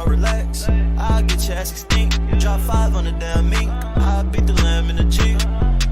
don't relax. I'll get your ass extinct. Drop 5 on the damn mink. I'll beat the lamb in the Jeep.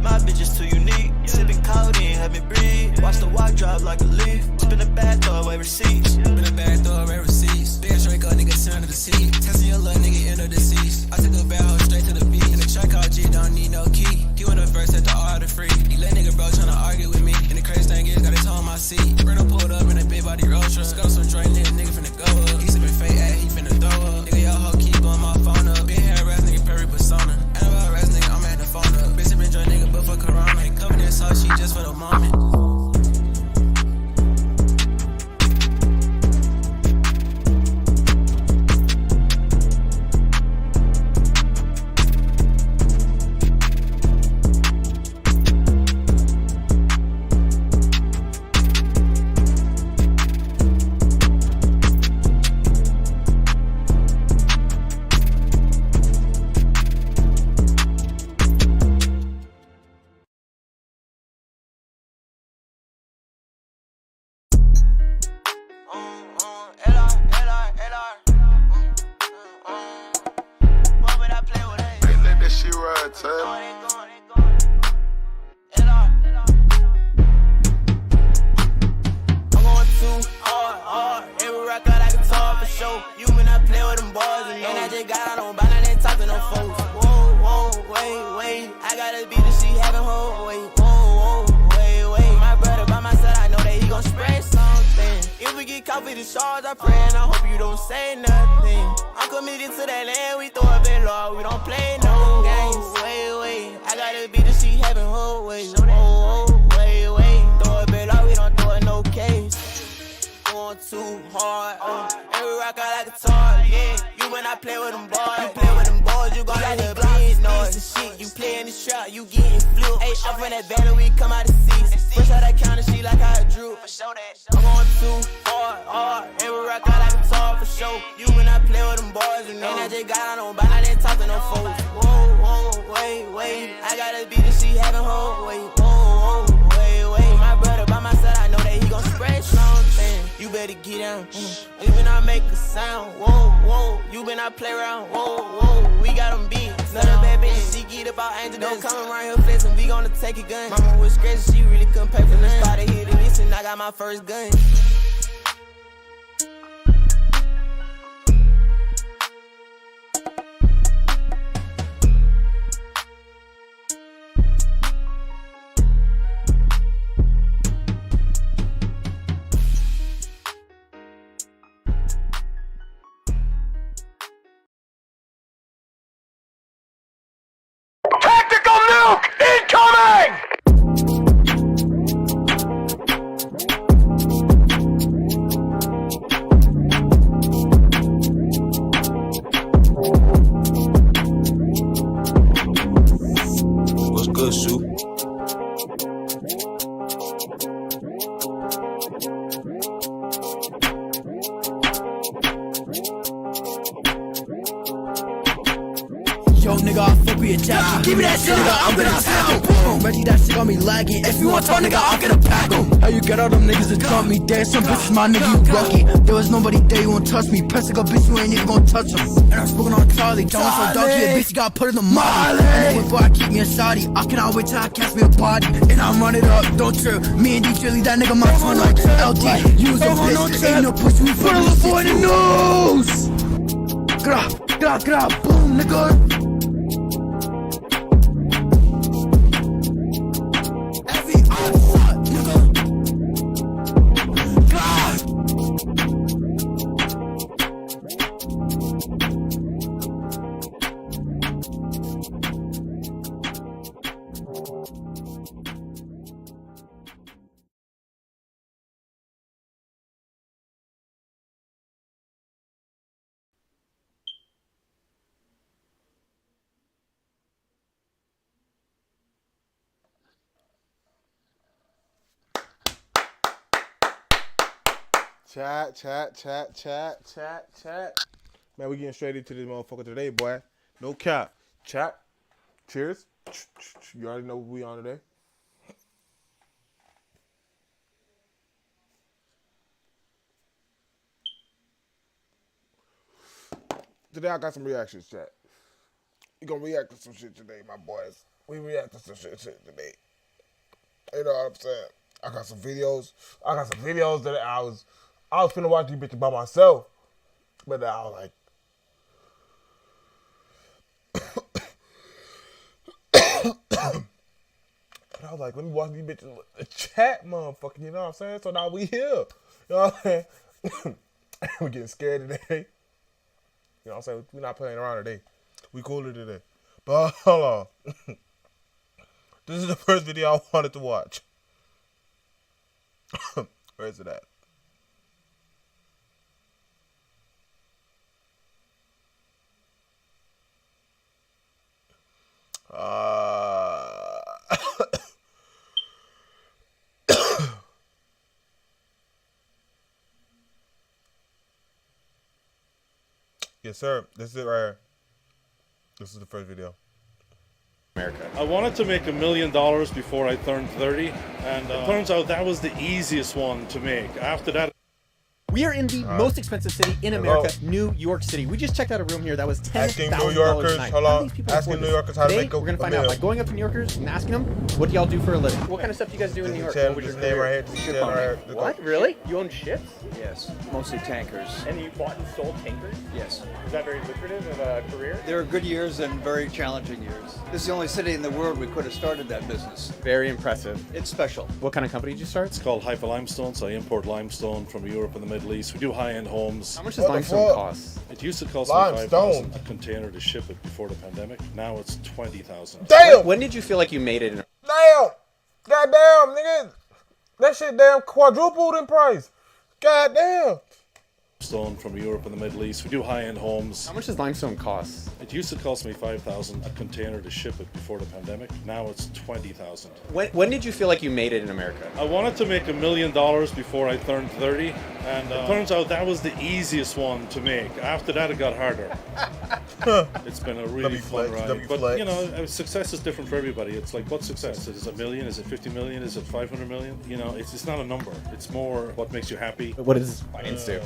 My bitch is too unique. Sipping codeine, have me breathe. Watch the walk drop like a leaf. Spin a bag, throw away receipts. Spin a bag, throw away receipts. Big Drake, nigga, turn to the sea. Testing your little nigga, end of the seas. I took a bad hoe straight to the beat. In the track called G, don't need no key. He went up first at the order free. He let nigga bro tryna argue with me. And the crazy thing is, got his toe on my seat. Brenda pulled up in a big body road truck. Got some joint, nigga finna go up. He sippin' fake ass, he finna throw up. Nigga, your hoe keep on my phone up. Big hair rap, nigga, Perry persona. Ain't about rest, nigga, I'm at the phone up. Bitch sippin' joint, nigga, but for Corona. Ain't covered this hoe, she just for the moment. First gun. Tactical nuke incoming! Good, Sue. Yo, nigga, I fuck with your jacket. Give me that shit, nigga, I'm gonna tackle. Reggie, that shit got me lagging. If you want to, nigga, I'm gonna pack him. How you get all them niggas to jump me? Damn, some bitches, my nigga, you lucky. There was nobody there, you won't touch me. Press like a bitch, you ain't even gonna touch him. And I'm smoking on Charlie. John so donkey, a bitch, you got put in the molly. And before I keep me a shotty, I cannot wait till I catch me a body. And I'm running up, don't trip. Me and DJ Lee, that nigga, my twin like LD. Use a bitch, ain't no push, we put a little boy in the nose. Gra, boom, nigga. Chat. Man, we getting straight into this motherfucker today, boy. No cap. Chat. Cheers. You already know what we on today. Today I got some reactions, chat. We gonna react to some shit today, my boys. We react to some shit today. You know what I'm saying? I got some videos. That I was finna watch these bitches by myself, but then I was like, let me watch these bitches with the chat, motherfucker. You know what I'm saying? So now we here. You know what I'm saying? We getting scared today. You know what I'm saying? We're not playing around today. We cooler today. But hold on. This is the first video I wanted to watch. Where is it at? Yes, sir. This is it right here. This is the first video. America. I wanted to make $1 million before I turned 30, and it turns out that was the easiest one to make. After that, We are in the most expensive city in America, New York City. We just checked out a room here that was $10,000 Asking New Yorkers, a night. hold How do on. these people Asking afford New this? Yorkers how to Today, make a we're gonna find out meal. by going up to New Yorkers and asking them, what do y'all do for a living? What kind of stuff do you guys do in New York? What was your name right here? Ship right here. What? Really? You own ships? Yes, mostly tankers. And you bought and sold tankers? Yes. Is that very lucrative of a career? There are good years and very challenging years. This is the only city in the world we could have started that business. Very impressive. It's special. What kind of company did you start? it's called Haifa Limestone, so I import limestone from Europe and the Middle East. We do high-end homes. How much does What the limestone fuck? cost? It used to cost me Limestone. $5,000 a container to ship it before the pandemic. Now it's $20,000. Damn! When did you feel like you made it? Damn! Goddamn, nigga! That shit damn quadrupled in price. Goddamn! Stone from Europe and the Middle East. We do high-end homes. How much does limestone cost? It used to cost me $5,000 a container to ship it before the pandemic. Now it's $20,000. When did you feel like you made it in America? I wanted to make $1 million before I turned 30, and it turns out that was the easiest one to make. After that, it got harder. It's been a really fun W-flex, ride. W-flex. But, you know, success is different for everybody. It's like, what's success? Is it $1 million? Is it 50 million? Is it 500 million? You know, it's not a number. It's more what makes you happy. What does finance do?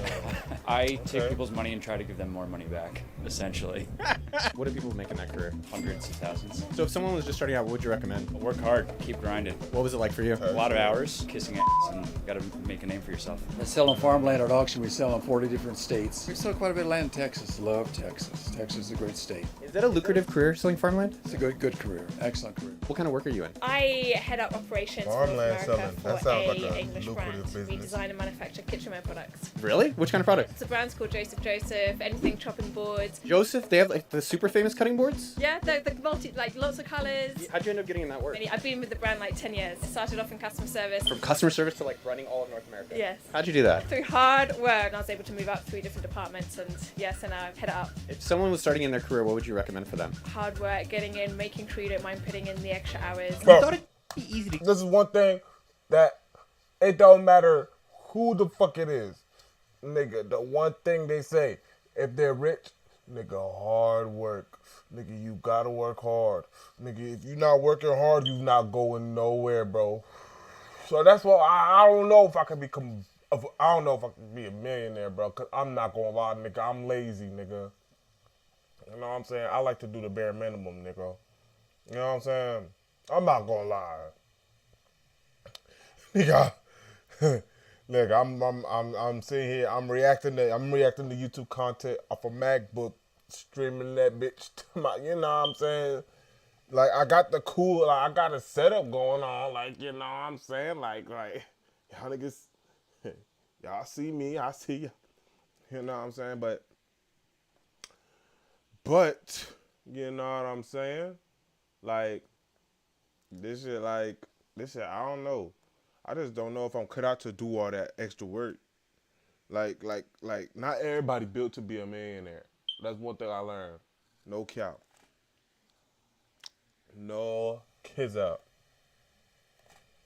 I take people's money and try to give them more money back, essentially. What do people make in that career? Hundreds of thousands. So if someone was just starting out, what would you recommend? Work hard, keep grinding. What was it like for you? A lot of hours, kissing ass, and gotta make a name for yourself. We're selling farmland at auction. We sell in 40 different states. We sell quite a bit of land in Texas. Love Texas. Texas is a great state. Is that a lucrative career, selling farmland? It's a good career. Excellent career. What kind of work are you in? I head up operations for North Farmland America selling. for That sounds like a a English lucrative brand. We business. design and manufacture kitchenware products. Really? Which kind of product? The brand's called Joseph Joseph. Anything chopping boards. Joseph, they have like the super famous cutting boards? Yeah, the multi, like lots of colours. How'd you end up getting in that work? I've been with the brand like 10 years. Started off in customer service. From customer service to like running all of North America? Yes. How'd you do that? Through hard work, I was able to move up 3 different departments, and yes, and now I've head it up. If someone was starting in their career, what would you recommend for them? Hard work, getting in, making sure you don't mind putting in the extra hours. Bro, I thought it'd be easy to... this is one thing that it don't matter who the fuck it is. Nigga, the one thing they say, if they're rich, nigga, hard work. Nigga, you gotta work hard. Nigga, if you not working hard, you not going nowhere, bro. So that's why I don't know if I can become, I don't know if I can be a millionaire, bro, because I'm not gonna lie, nigga, I'm lazy, nigga. You know what I'm saying? I like to do the bare minimum, nigga. You know what I'm saying? I'm not gonna lie. Nigga, look, I'm sitting here, I'm reacting to YouTube content off a MacBook, streaming that bitch to my, you know what I'm saying? Like, I got the cool, like, I got a setup going on, like, you know what I'm saying? Like, y'all niggas, y'all see me, I see you. You know what I'm saying? But, you know what I'm saying? Like, this shit, I don't know. I just don't know if I'm cut out to do all that extra work. Like, not everybody built to be a millionaire. That's one thing I learned. No cap. No kids out.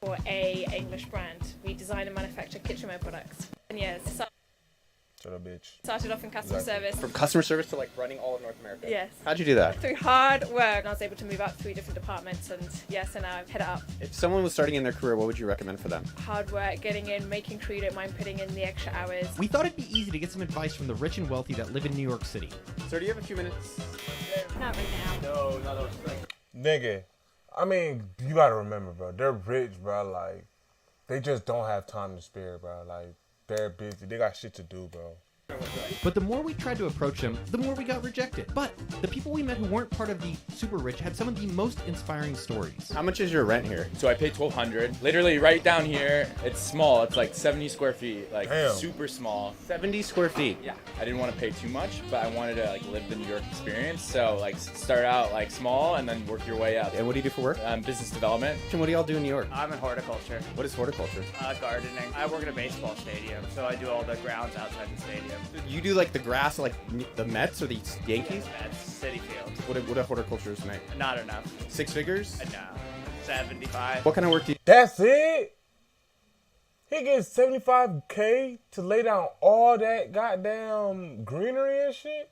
For a English brand, we design and manufacture kitchenware products. And yes, so Shut up, bitch. Started off in customer service. From customer service to like running all of North America. Yes. How'd you do that? Through hard work, I was able to move up 3 different departments, and yes, and I've head it up. If someone was starting in their career, what would you recommend for them? Hard work, getting in, making sure you don't mind putting in the extra hours. We thought it'd be easy to get some advice from the rich and wealthy that live in New York City. Sir, do you have a few minutes? Not right now. No, not those things. Nigga, I mean, you gotta remember, bro. They're rich, bro. Like, they just don't have time to spare, bro. Like, they're busy. They got shit to do, bro. But the more we tried to approach them, the more we got rejected. But the people we met who weren't part of the super rich had some of the most inspiring stories. How much is your rent here? So I pay $1,200. Literally right down here. It's small. It's like 70 square feet. Like Damn. super small. 70 square feet. Yeah. I didn't want to pay too much, but I wanted to like live the New York experience. So like start out like small and then work your way up. And what do you do for work? Business development. And what do y'all do in New York? I'm in horticulture. What is horticulture? Gardening. I work at a baseball stadium, so I do all the grounds outside the stadium. You do like the grass, like the Mets or the Yankees? That's City Field. What do horticulturists make? Not enough. 6 figures? No. 75. What kind of work do you? That's it? He gets $75K to lay down all that goddamn greenery and shit?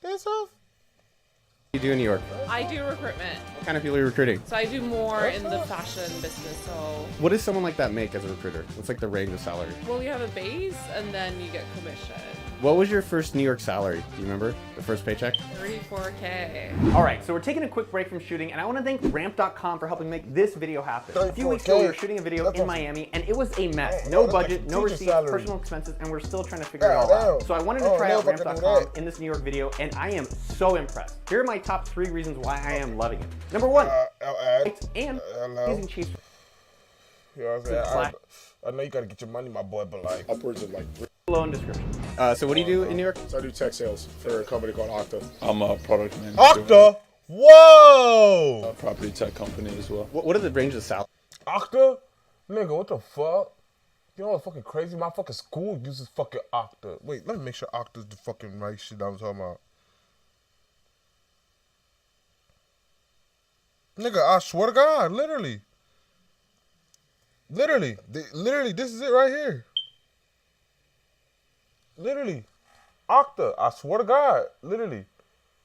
That's off. What do you do in New York? I do recruitment. What kind of people are you recruiting? So I do more in the fashion business. So, What does someone like that make as a recruiter? What's like the range of salary? well, you have a base and then you get commission. What was your first New York salary? Do you remember? The first paycheck? 34K. All right, so we're taking a quick break from shooting, and I want to thank Ramp.com for helping make this video happen. A few weeks ago, we were shooting a video in Miami, and it was a mess. No budget, no receipts, personal expenses, and we're still trying to figure it all out. So I wanted to try out Ramp.com in this New York video, and I am so impressed. Here are my top 3 reasons why I am loving it. Number 1, and using cheap. You know what I'm saying? I know you gotta get your money, my boy, but like upwards of like below in description. So what do you do in New York? So I do tech sales for a company called Okta. I'm a product manager. Okta? Whoa! A property tech company as well. What are the ranges of salary? Okta? Nigga, what the fuck? You know what's fucking crazy? My fucking school uses fucking Okta. Wait, let me make sure Okta's the fucking right shit I was talking about. Nigga, I swear to God, literally. Literally, this is it right here. Literally, Okta. I swear to God, literally,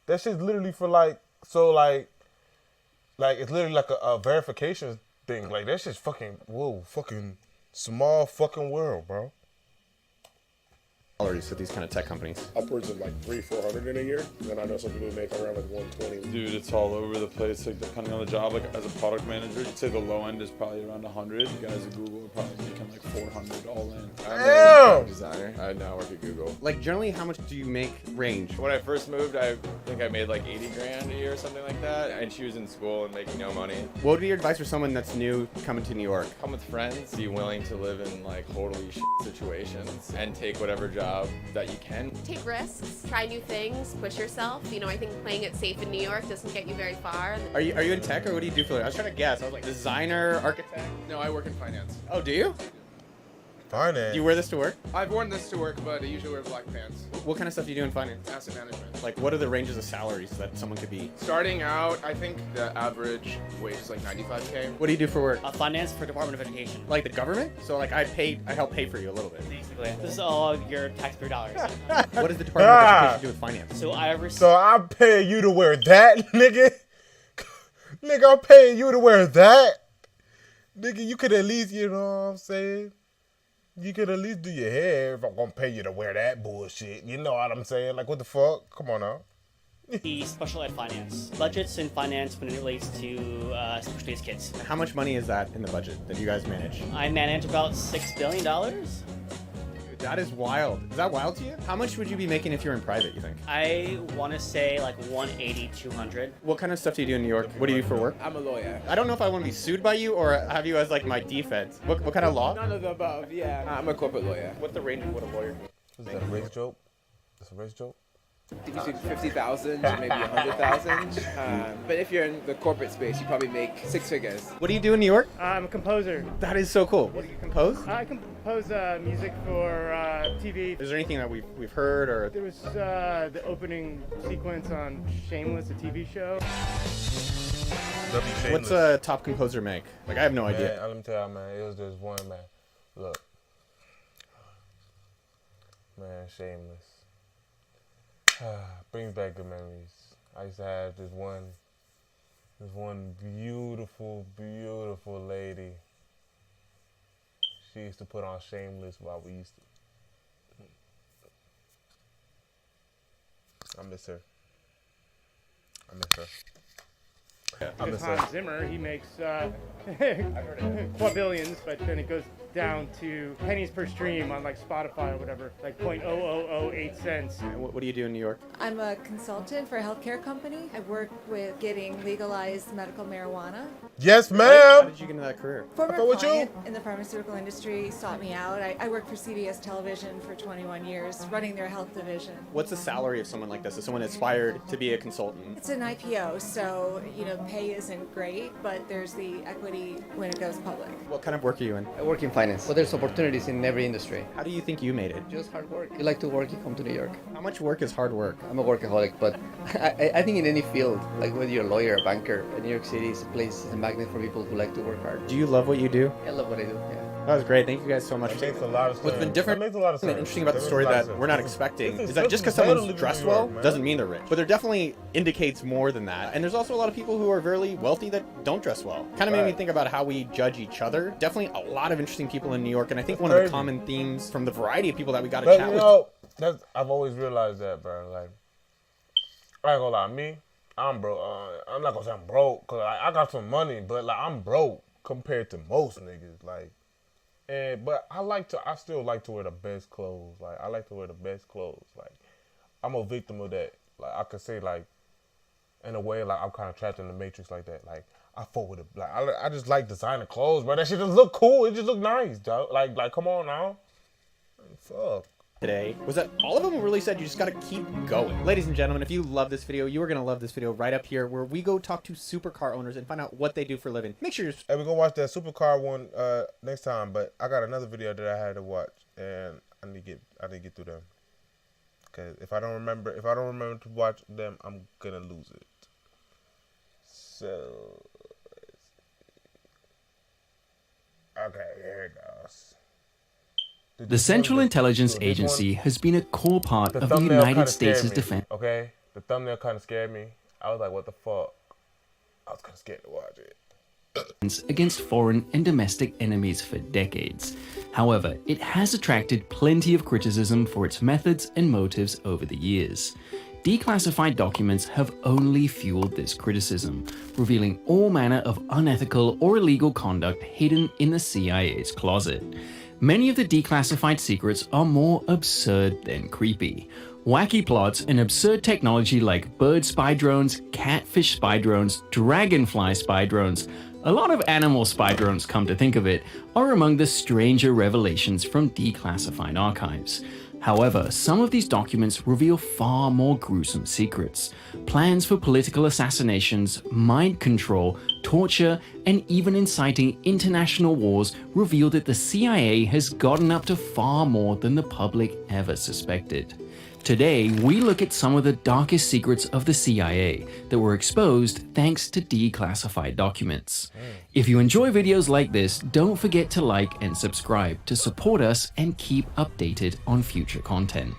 that shit's literally for like, so like it's literally like a verification thing. Like that shit's fucking fucking small fucking world, bro. Salaries at these kind of tech companies? Upwards of like $300-400 in a year. And then I know some people make around like 120. Dude, it's all over the place. Like depending on the job, like as a product manager, you'd say the low end is probably around 100. You guys at Google are probably making like 400 all in. I'm a designer. I now work at Google. Like generally, how much do you make range? When I first moved, I think I made like 80 grand a year or something like that. And she was in school and making no money. What would be your advice for someone that's new coming to New York? Come with friends. Be willing to live in like totally shit situations and take whatever job that you can. Take risks, try new things, push yourself. You know, I think playing it safe in New York doesn't get you very far. Are you in tech or what do you do for? I was trying to guess. I was like designer, architect. No, I work in finance. Oh, do you? Finance. Do you wear this to work? I've worn this to work, but I usually wear black pants. What kind of stuff do you do in finance? Asset management. Like, what are the ranges of salaries that someone could be? Starting out, I think the average wage is like 95K. What do you do for work? Finance for Department of Education. Like the government? So like I help pay for you a little bit. Basically, this is all your taxpayer dollars. What does the Department of Education do with finance? So I'm paying you to wear that, nigga. Nigga, I'm paying you to wear that. Nigga, you could at least, you know what I'm saying? You could at least do your hair if I'm gonna pay you to wear that bullshit. You know what I'm saying? Like, what the fuck? Come on now. The special ed finance. Budgets in finance when it relates to special needs kids. How much money is that in the budget that you guys manage? I manage about $6 billion. That is wild. Is that wild to you? How much would you be making if you're in private, you think? I want to say like 180, 200. What kind of stuff do you do in New York? What do you do for work? I'm a lawyer. I don't know if I want to be sued by you or have you as like my defense. What kind of law? None of the above, yeah. I'm a corporate lawyer. What's the range of what a lawyer Is that a race joke? That's a race joke? I think you see 50,000 to maybe 100,000. But if you're in the corporate space, you probably make 6 figures. What do you do in New York? I'm a composer. That is so cool. What do you compose? I compose music for TV. Is there anything that we've heard or? There was the opening sequence on Shameless, a TV show. Shameless. What's a top composer make? Like I have no idea. Man, let me tell you, man. It was just one man. Look, man, Shameless. Brings back good memories. I used to have this one beautiful, beautiful lady. She used to put on Shameless while we used to. I miss her. Because Hans Zimmer, he makes quadrillions, but then it goes down to pennies per stream on like Spotify or whatever, like 0.0008 cents. What do you do in New York? I'm a consultant for a healthcare company. I work with getting legalized medical marijuana. Yes, ma'am. How did you get into that career? Former client in the pharmaceutical industry sought me out. I worked for CBS Television for 21 years, running their health division. What's the salary of someone like this? Is someone aspired to be a consultant? It's an IPO, so pay isn't great, but there's the equity when it goes public. What kind of work are you in? I work in finance, but there's opportunities in every industry. How do you think you made it? Just hard work. You like to work, you come to New York. How much work is hard work? I'm a workaholic, but I think in any field, like whether you're a lawyer, a banker, New York City is a place, it's a magnet for people who like to work hard. Do you love what you do? I love what I do, yeah. That was great. Thank you guys so much. That makes a lot of sense. What's been different That makes a lot of sense. and interesting about the story That makes a lot that of we're not sense. expecting This is that just because someone's totally dressed New York, well man. doesn't mean they're rich. But there definitely indicates more than that. And there's also a lot of people who are very wealthy that don't dress well. Kind of made me think about how we judge each other. Definitely a lot of interesting people in New York. And I think one of the common themes from the variety of people that we got to chat with. I've always realized that, bro. Like, I ain't gonna lie, me, I'm broke. I'm not gonna say I'm broke, cause I got some money, but like I'm broke compared to most niggas. Like, but I still like to wear the best clothes. Like, I like to wear the best clothes. Like, I'm a victim of that. Like, I could say like, in a way, like I'm kind of trapped in the matrix like that. Like, I fuck with it. Like, I just like designer clothes, bro. That shit just look cool. It just look nice, dog. Like, come on now. Fuck. Today was that all of them really said you just got to keep going. Ladies and gentlemen, if you love this video, you are going to love this video right up here where we go talk to supercar owners and find out what they do for a living. Make sure you're... Hey, we're going to watch that supercar one next time, but I got another video that I had to watch, and I need to get through them. Because if I don't remember to watch them, I'm going to lose it. So, okay, here it goes. The Central Intelligence Agency has been a core part of the United States' defense. Okay, the thumbnail kind of scared me. I was like, what the fuck? I was kind of scared to watch it. Against foreign and domestic enemies for decades. However, it has attracted plenty of criticism for its methods and motives over the years. Declassified documents have only fueled this criticism, revealing all manner of unethical or illegal conduct hidden in the CIA's closet. Many of the declassified secrets are more absurd than creepy. Wacky plots and absurd technology like bird spy drones, catfish spy drones, dragonfly spy drones, a lot of animal spy drones, come to think of it, are among the stranger revelations from declassified archives. However, some of these documents reveal far more gruesome secrets. Plans for political assassinations, mind control, torture, and even inciting international wars reveal that the CIA has gotten up to far more than the public ever suspected. Today, we look at some of the darkest secrets of the CIA that were exposed thanks to declassified documents. If you enjoy videos like this, don't forget to like and subscribe to support us and keep updated on future content.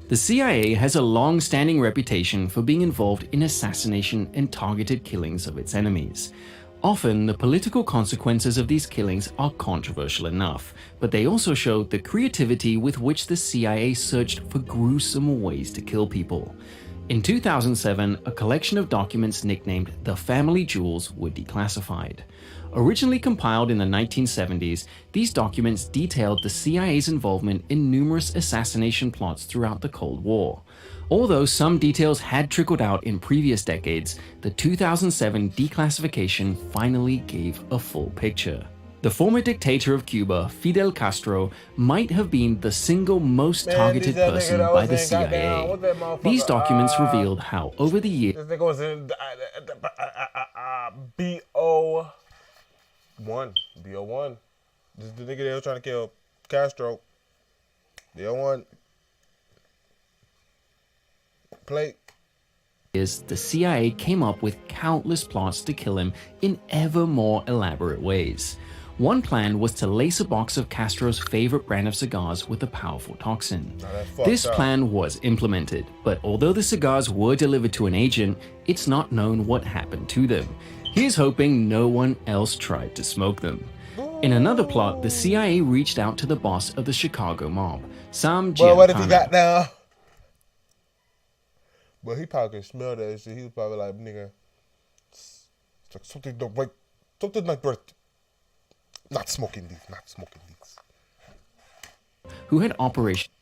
The CIA has a long-standing reputation for being involved in assassination and targeted killings of its enemies. Often, the political consequences of these killings are controversial enough, but they also show the creativity with which the CIA searched for gruesome ways to kill people. In 2007, a collection of documents nicknamed the Family Jewels were declassified. Originally compiled in the 1970s, these documents detailed the CIA's involvement in numerous assassination plots throughout the Cold War. Although some details had trickled out in previous decades, the 2007 declassification finally gave a full picture. The former dictator of Cuba, Fidel Castro, might have been the single most targeted person by the CIA. These documents revealed how, over the years, this nigga was in BO1. This is the nigga that was trying to kill Castro. BO1. Plate. The CIA came up with countless plots to kill him in ever more elaborate ways. One plan was to lace a box of Castro's favorite brand of cigars with a powerful toxin. This plan was implemented, but although the cigars were delivered to an agent, it's not known what happened to them. Here's hoping no one else tried to smoke them. In another plot, the CIA reached out to the boss of the Chicago mob, Sam Giancana. Well, what if he got now? Well, he probably could smell that shit. He was probably like, nigga, it's like something don't right, something like right. Not smoking these, not smoking these. Who had operations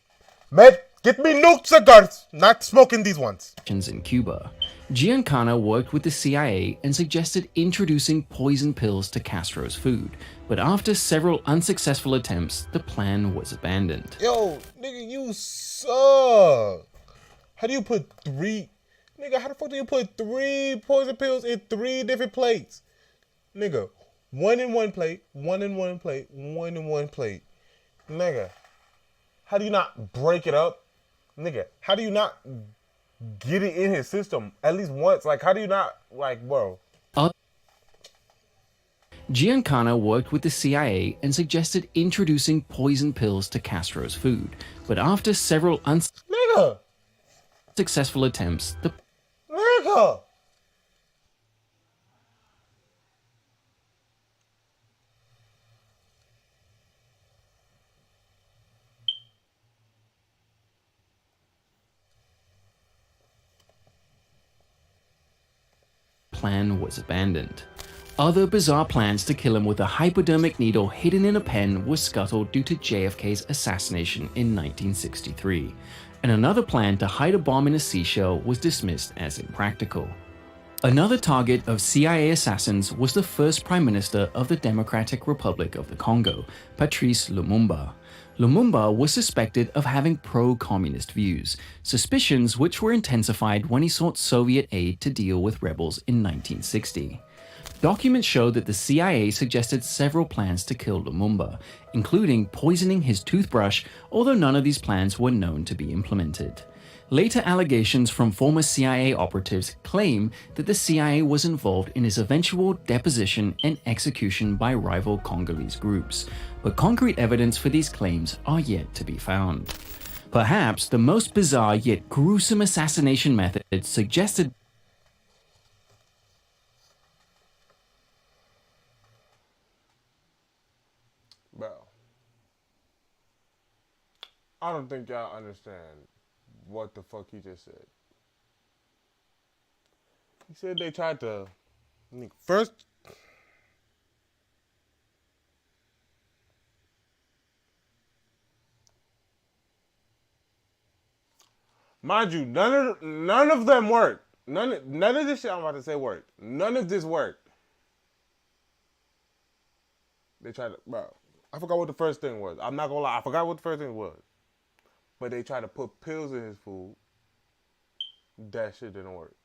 Man, get me nuke cigars, not smoking these ones. in Cuba. Giancana worked with the CIA and suggested introducing poison pills to Castro's food, but after several unsuccessful attempts, the plan was abandoned. Yo, nigga, you suck. How do you put three? Nigga, how the fuck do you put 3 poison pills in 3 different plates? Nigga, 1 in 1 plate, 1 in 1 plate, 1 in 1 plate. Nigga, how do you not break it up? Nigga, how do you not get it in his system at least once? Like, how do you not, like, bro? Giancana worked with the CIA and suggested introducing poison pills to Castro's food, but after several unsuccessful attempts, the Nigga! plan was abandoned. Other bizarre plans to kill him with a hypodermic needle hidden in a pen were scuttled due to JFK's assassination in 1963, and another plan to hide a bomb in a seashell was dismissed as impractical. Another target of CIA assassins was the first Prime Minister of the Democratic Republic of the Congo, Patrice Lumumba. Lumumba was suspected of having pro-communist views, suspicions which were intensified when he sought Soviet aid to deal with rebels in 1960. Documents show that the CIA suggested several plans to kill Lumumba, including poisoning his toothbrush, although none of these plans were known to be implemented. Later allegations from former CIA operatives claim that the CIA was involved in his eventual deposition and execution by rival Congolese groups, but concrete evidence for these claims are yet to be found. Perhaps the most bizarre yet gruesome assassination method suggested Bro, I don't think y'all understand what the fuck he just said. He said they tried to first. Mind you, none of them worked. None of this shit I'm about to say worked. None of this worked. They tried to, bro. I forgot what the first thing was. I'm not gonna lie, I forgot what the first thing was. But they tried to put pills in his food. That shit didn't work.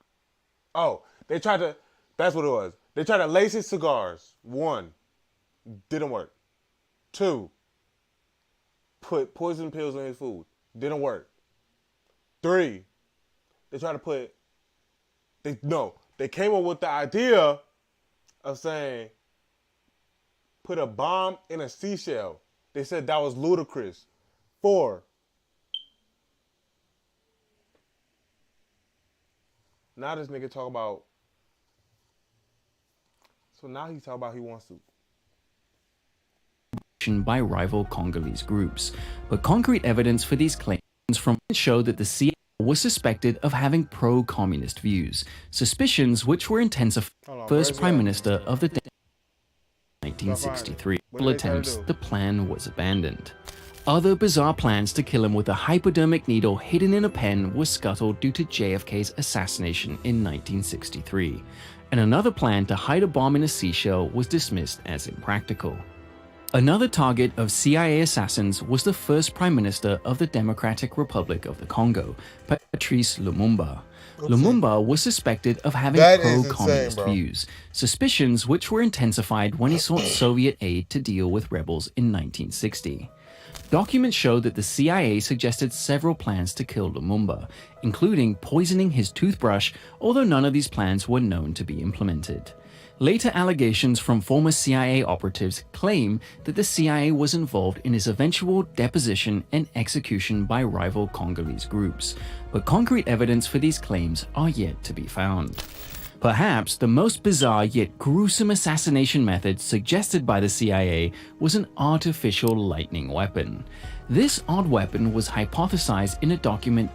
Oh, they tried to, that's what it was. They tried to lace his cigars. 1, didn't work. 2, put poison pills in his food. Didn't work. 3, they tried to put, they came up with the idea of saying, put a bomb in a seashell. They said that was ludicrous. 4, now this nigga talk about, so now he talk about he wants to. By rival Congolese groups, but concrete evidence for these claims from show that the CIA was suspected of having pro-communist views, suspicions which were intensified. First Prime Minister of the 1963 attempts, the plan was abandoned. Other bizarre plans to kill him with a hypodermic needle hidden in a pen were scuttled due to JFK's assassination in 1963, and another plan to hide a bomb in a seashell was dismissed as impractical. Another target of CIA assassins was the first Prime Minister of the Democratic Republic of the Congo, Patrice Lumumba. Lumumba was suspected of having pro-communist views, suspicions which were intensified when he sought Soviet aid to deal with rebels in 1960. Documents show that the CIA suggested several plans to kill Lumumba, including poisoning his toothbrush, although none of these plans were known to be implemented. Later allegations from former CIA operatives claim that the CIA was involved in his eventual deposition and execution by rival Congolese groups, but concrete evidence for these claims are yet to be found. Perhaps the most bizarre yet gruesome assassination method suggested by the CIA was an artificial lightning weapon. This odd weapon was hypothesized in a document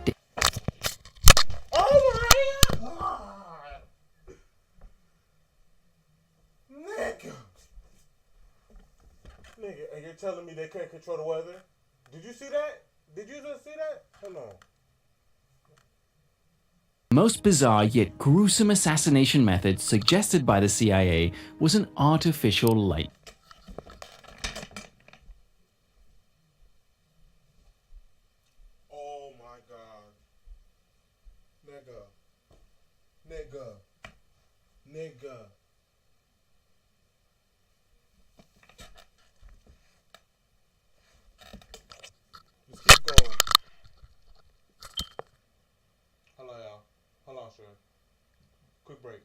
Nigga, and you're telling me they can't control the weather? Did you see that? Did you just see that? Hold on. most bizarre yet gruesome assassination method suggested by the CIA was an artificial light. Oh my God. Nigga. Let's keep going. Hello, y'all. Hold on, sir. Quick break.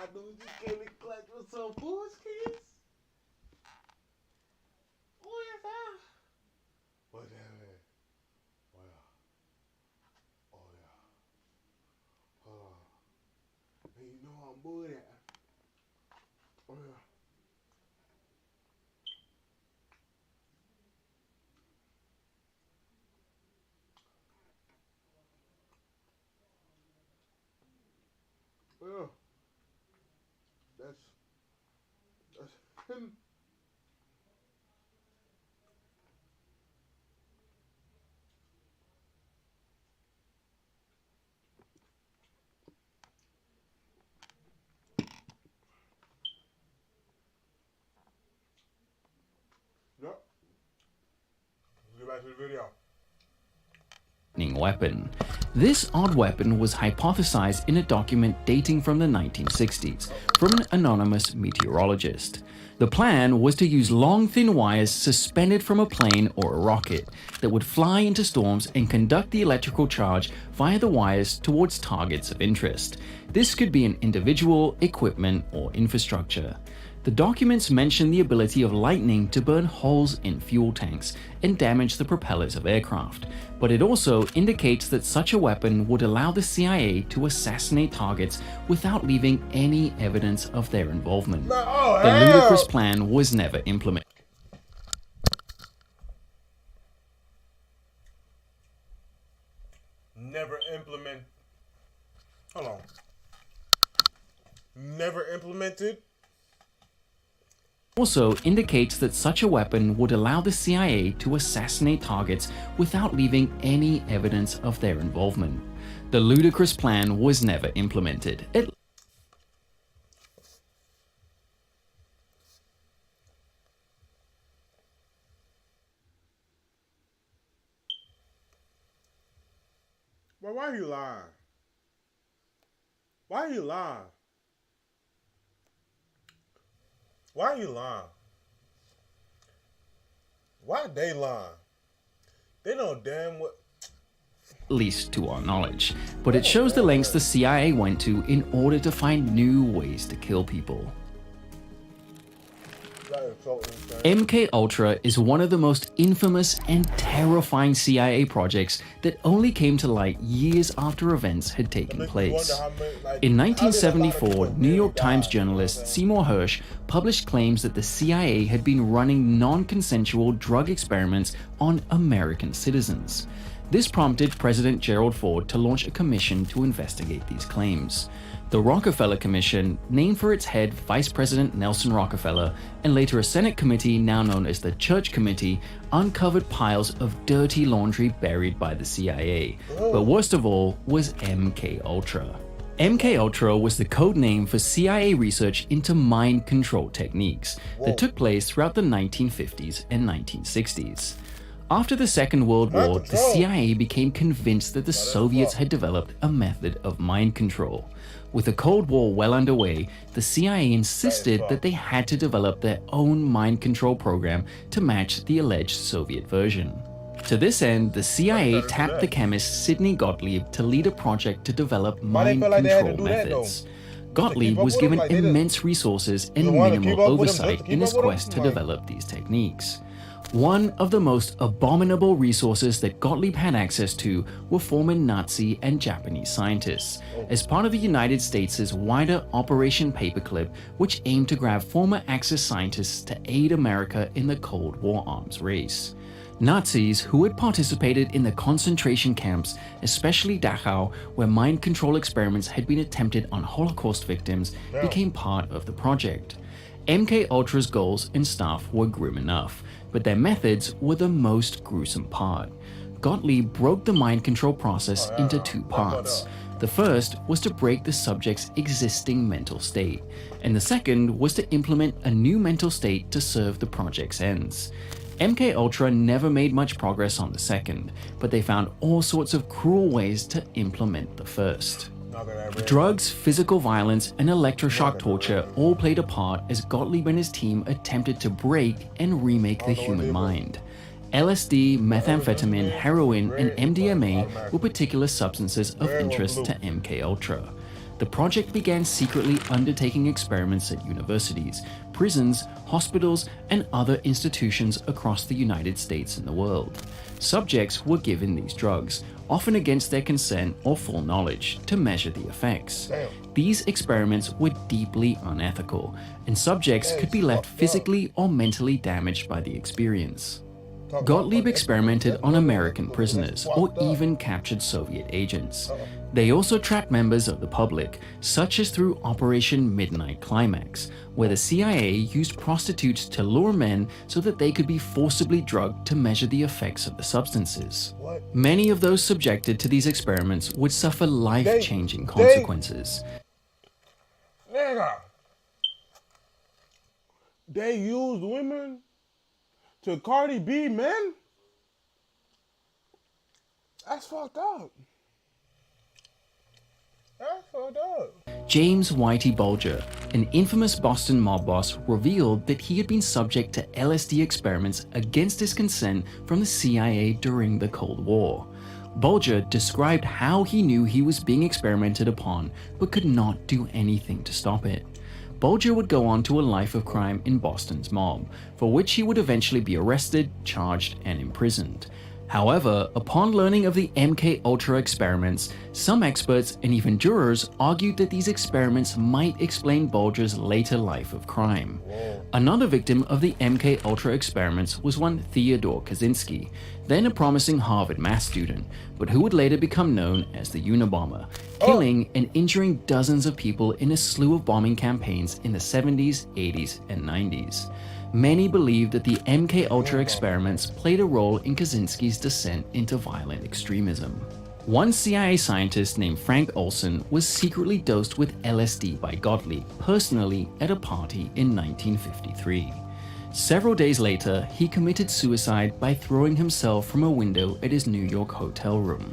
my dude just came in clutch with some bullshit. Oh, yes, sir. What that man? Wow. Oh, yeah. And you know I'm good at. Oh, yeah. Well, that's him. Yep. Let's get back to the video. Weapon. This odd weapon was hypothesized in a document dating from the 1960s from an anonymous meteorologist. The plan was to use long, thin wires suspended from a plane or a rocket that would fly into storms and conduct the electrical charge via the wires towards targets of interest. This could be an individual, equipment, or infrastructure. The documents mention the ability of lightning to burn holes in fuel tanks and damage the propellers of aircraft, but it also indicates that such a weapon would allow the CIA to assassinate targets without leaving any evidence of their involvement. The ludicrous plan was never implemented. Never implement. Hold on. Never implemented. Also indicates that such a weapon would allow the CIA to assassinate targets without leaving any evidence of their involvement. The ludicrous plan was never implemented. Well, why are you lying? Why are you lying? Why are you lying? Why they lying? They know damn what. At least to our knowledge, but it shows the lengths the CIA went to in order to find new ways to kill people. MK Ultra is one of the most infamous and terrifying CIA projects that only came to light years after events had taken place. In 1974, New York Times journalist Seymour Hersh published claims that the CIA had been running non-consensual drug experiments on American citizens. This prompted President Gerald Ford to launch a commission to investigate these claims. The Rockefeller Commission, named for its head Vice President Nelson Rockefeller, and later a Senate committee now known as the Church Committee, uncovered piles of dirty laundry buried by the CIA. But worst of all was MK Ultra. MK Ultra was the code name for CIA research into mind control techniques that took place throughout the 1950s and 1960s. After the Second World War, the CIA became convinced that the Soviets had developed a method of mind control. With the Cold War well underway, the CIA insisted that they had to develop their own mind control program to match the alleged Soviet version. To this end, the CIA tapped the chemist Sidney Gottlieb to lead a project to develop mind control methods. Gottlieb was given immense resources and minimal oversight in his quest to develop these techniques. One of the most abominable resources that Gottlieb had access to were former Nazi and Japanese scientists, as part of the United States' wider Operation Paperclip, which aimed to grab former Axis scientists to aid America in the Cold War arms race. Nazis who had participated in the concentration camps, especially Dachau, where mind control experiments had been attempted on Holocaust victims, became part of the project. MK Ultra's goals and staff were grim enough, but their methods were the most gruesome part. Gottlieb broke the mind control process into two parts. The first was to break the subject's existing mental state, and the second was to implement a new mental state to serve the project's ends. MK Ultra never made much progress on the second, but they found all sorts of cruel ways to implement the first. Drugs, physical violence, and electroshock torture all played a part as Gottlieb and his team attempted to break and remake the human mind. LSD, methamphetamine, heroin, and MDMA were particular substances of interest to MK Ultra. the project began secretly undertaking experiments at universities, prisons, hospitals, and other institutions across the United States and the world. Subjects were given these drugs, often against their consent or full knowledge, to measure the effects. These experiments were deeply unethical, and subjects could be left physically or mentally damaged by the experience. Gottlieb experimented on American prisoners or even captured Soviet agents. They also trapped members of the public, such as through Operation Midnight Climax, where the CIA used prostitutes to lure men so that they could be forcibly drugged to measure the effects of the substances. Many of those subjected to these experiments would suffer life-changing consequences. Nigga, they used women to Cardi B men? That's fucked up. That's fucked up. James Whitey Bulger, an infamous Boston mob boss, revealed that he had been subject to LSD experiments against his consent from the CIA during the Cold War. Bulger described how he knew he was being experimented upon but could not do anything to stop it. Bulger would go on to a life of crime in Boston's mob, for which he would eventually be arrested, charged, and imprisoned. However, upon learning of the MKUltra experiments, some experts and even jurors argued that these experiments might explain Bulger's later life of crime. Another victim of the MKUltra experiments was one Theodore Kaczynski, then a promising Harvard math student, but who would later become known as the Unabomber, killing and injuring dozens of people in a slew of bombing campaigns in the 70s, 80s, and 90s. Many believe that the MKUltra experiments played a role in Kaczynski's descent into violent extremism. One CIA scientist named Frank Olson was secretly dosed with LSD by Gottlieb personally at a party in 1953. Several days later, he committed suicide by throwing himself from a window at his New York hotel room.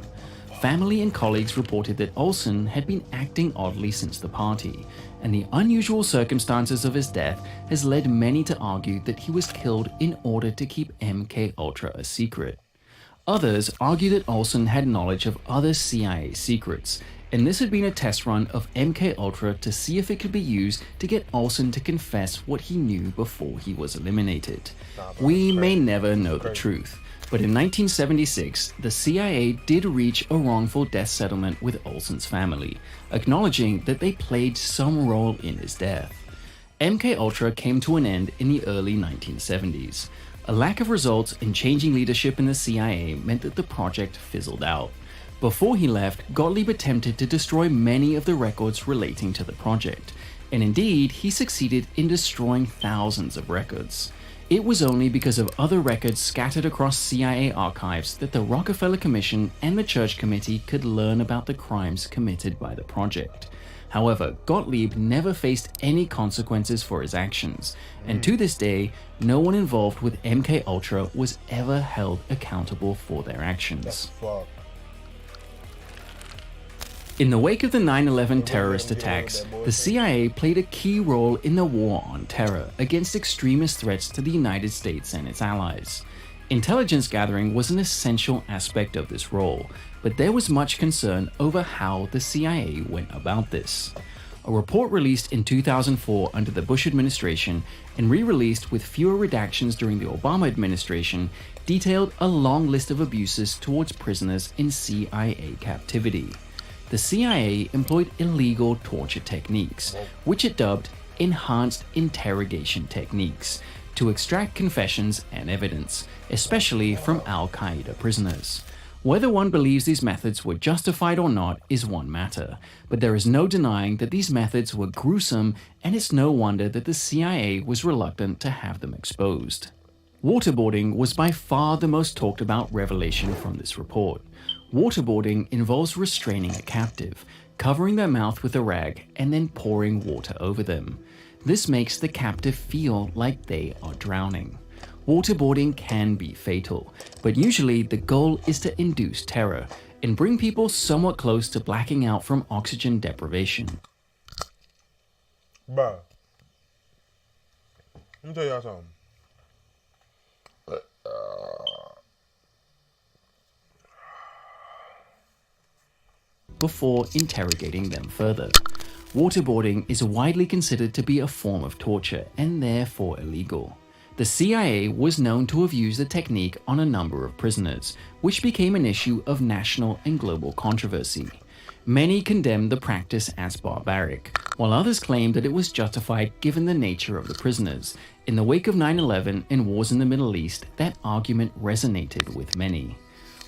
Family and colleagues reported that Olson had been acting oddly since the party, and the unusual circumstances of his death has led many to argue that he was killed in order to keep MKUltra a secret. Others argue that Olson had knowledge of other CIA secrets, and this had been a test run of MKUltra to see if it could be used to get Olson to confess what he knew before he was eliminated. We may never know the truth, but in 1976, the CIA did reach a wrongful death settlement with Olson's family, acknowledging that they played some role in his death. MKUltra came to an end in the early 1970s. A lack of results and changing leadership in the CIA meant that the project fizzled out. Before he left, Gottlieb attempted to destroy many of the records relating to the project, and indeed, he succeeded in destroying thousands of records. It was only because of other records scattered across CIA archives that the Rockefeller Commission and the Church Committee could learn about the crimes committed by the project. However, Gottlieb never faced any consequences for his actions, and to this day, no one involved with MKUltra was ever held accountable for their actions. In the wake of the 9/11 terrorist attacks, the CIA played a key role in the war on terror against extremist threats to the United States and its allies. Intelligence gathering was an essential aspect of this role, but there was much concern over how the CIA went about this. A report released in 2004 under the Bush administration and re-released with fewer redactions during the Obama administration detailed a long list of abuses towards prisoners in CIA captivity. The CIA employed illegal torture techniques, which it dubbed enhanced interrogation techniques, to extract confessions and evidence, especially from Al-Qaeda prisoners. Whether one believes these methods were justified or not is one matter, but there is no denying that these methods were gruesome, and it's no wonder that the CIA was reluctant to have them exposed. Waterboarding was by far the most talked about revelation from this report. Waterboarding involves restraining a captive, covering their mouth with a rag, and then pouring water over them. This makes the captive feel like they are drowning. Waterboarding can be fatal, but usually the goal is to induce terror and bring people somewhat close to blacking out from oxygen deprivation. Bruh, let me tell y'all something. before interrogating them further. Waterboarding is widely considered to be a form of torture and therefore illegal. The CIA was known to have used the technique on a number of prisoners, which became an issue of national and global controversy. Many condemned the practice as barbaric, while others claimed that it was justified given the nature of the prisoners. In the wake of 9/11 and wars in the Middle East, that argument resonated with many.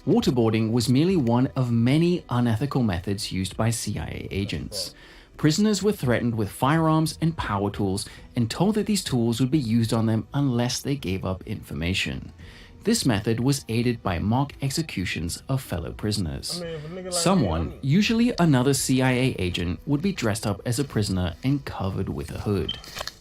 Waterboarding was merely one of many unethical methods used by CIA agents. Prisoners were threatened with firearms and power tools and told that these tools would be used on them unless they gave up information. This method was aided by mock executions of fellow prisoners. Someone, usually another CIA agent, would be dressed up as a prisoner and covered with a hood.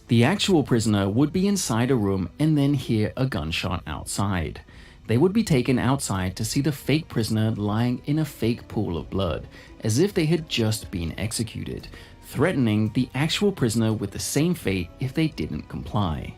The actual prisoner would be inside a room and then hear a gunshot outside. They would be taken outside to see the fake prisoner lying in a fake pool of blood, as if they had just been executed, threatening the actual prisoner with the same fate if they didn't comply.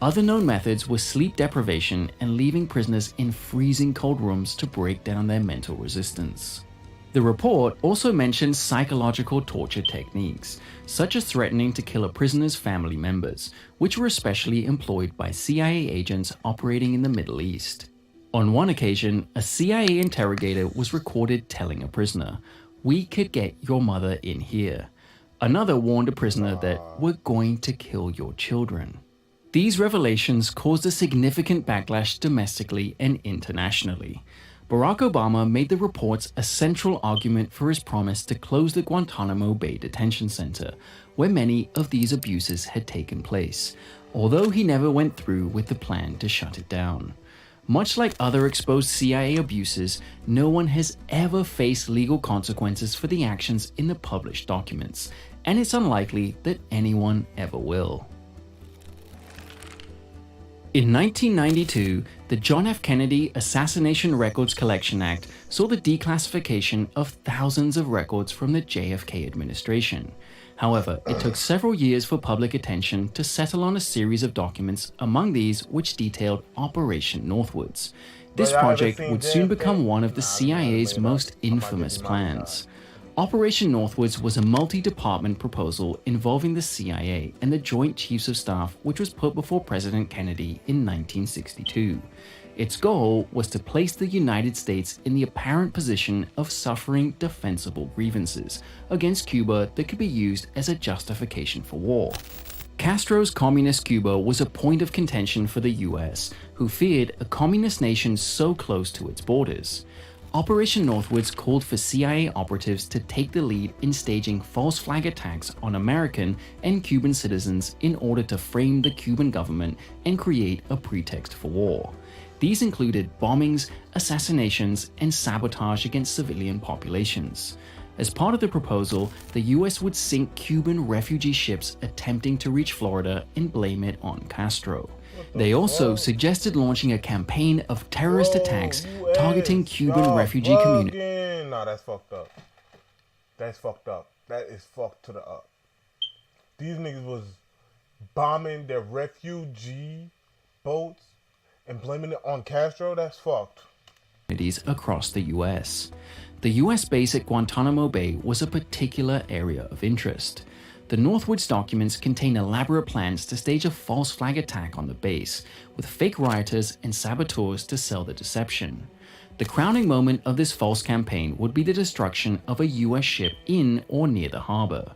Other known methods were sleep deprivation and leaving prisoners in freezing cold rooms to break down their mental resistance. The report also mentioned psychological torture techniques, such as threatening to kill a prisoner's family members, which were especially employed by CIA agents operating in the Middle East. On one occasion, a CIA interrogator was recorded telling a prisoner, "We could get your mother in here." Another warned a prisoner that, "We're going to kill your children." These revelations caused a significant backlash domestically and internationally. Barack Obama made the reports a central argument for his promise to close the Guantanamo Bay Detention Center, where many of these abuses had taken place, although he never went through with the plan to shut it down. Much like other exposed CIA abuses, no one has ever faced legal consequences for the actions in the published documents, and it's unlikely that anyone ever will. In 1992, the John F. Kennedy Assassination Records Collection Act saw the declassification of thousands of records from the JFK administration. However, it took several years for public attention to settle on a series of documents, among these which detailed Operation Northwoods. This project would soon become one of the CIA's most infamous plans. Operation Northwoods was a multi-department proposal involving the CIA and the Joint Chiefs of Staff, which was put before President Kennedy in 1962. Its goal was to place the United States in the apparent position of suffering defensible grievances against Cuba that could be used as a justification for war. Castro's communist Cuba was a point of contention for the US, who feared a communist nation so close to its borders. Operation Northwoods called for CIA operatives to take the lead in staging false flag attacks on American and Cuban citizens in order to frame the Cuban government and create a pretext for war. These included bombings, assassinations, and sabotage against civilian populations. As part of the proposal, the US would sink Cuban refugee ships attempting to reach Florida and blame it on Castro. They also suggested launching a campaign of terrorist attacks targeting Cuban refugee communities. Nah, that's fucked up. That's fucked up. That is fucked to the up. These niggas was bombing their refugee boats and blaming it on Castro. That's fucked. Across the US. The US base at Guantanamo Bay was a particular area of interest. The Northwoods documents contain elaborate plans to stage a false flag attack on the base, with fake rioters and saboteurs to sell the deception. The crowning moment of this false campaign would be the destruction of a US ship in or near the harbor.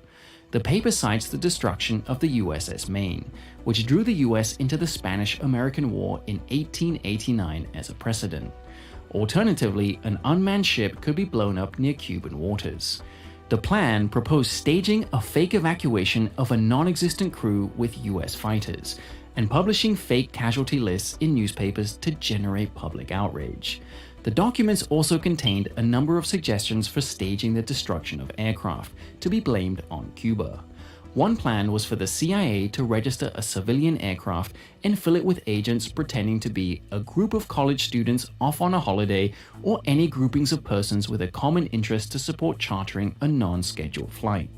The paper cites the destruction of the USS Maine, which drew the US into the Spanish-American War in 1889 as a precedent. Alternatively, an unmanned ship could be blown up near Cuban waters. The plan proposed staging a fake evacuation of a non-existent crew with US fighters, and publishing fake casualty lists in newspapers to generate public outrage. The documents also contained a number of suggestions for staging the destruction of aircraft, to be blamed on Cuba. One plan was for the CIA to register a civilian aircraft and fill it with agents pretending to be a group of college students off on a holiday or any groupings of persons with a common interest to support chartering a non-scheduled flight.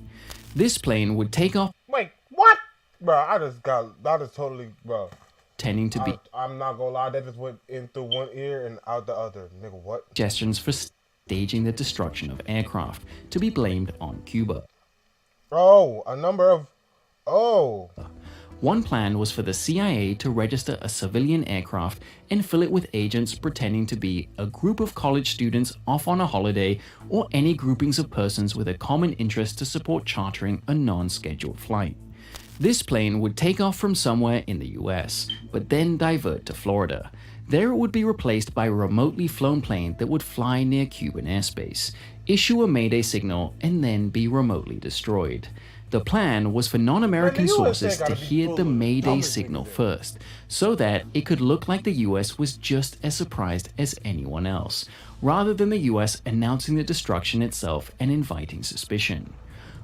This plane would take off. Wait, what? Bro, I just totally, bro. Tending to be. I'm not gonna lie, that just went in through one ear and out the other. Nigga, what? Suggestions for staging the destruction of aircraft to be blamed on Cuba. One plan was for the CIA to register a civilian aircraft and fill it with agents pretending to be a group of college students off on a holiday or any groupings of persons with a common interest to support chartering a non-scheduled flight. This plane would take off from somewhere in the US, but then divert to Florida. There it would be replaced by a remotely flown plane that would fly near Cuban airspace, issue a Mayday signal, and then be remotely destroyed. The plan was for non-American sources to hear the Mayday signal first, so that it could look like the US was just as surprised as anyone else, rather than the US announcing the destruction itself and inviting suspicion.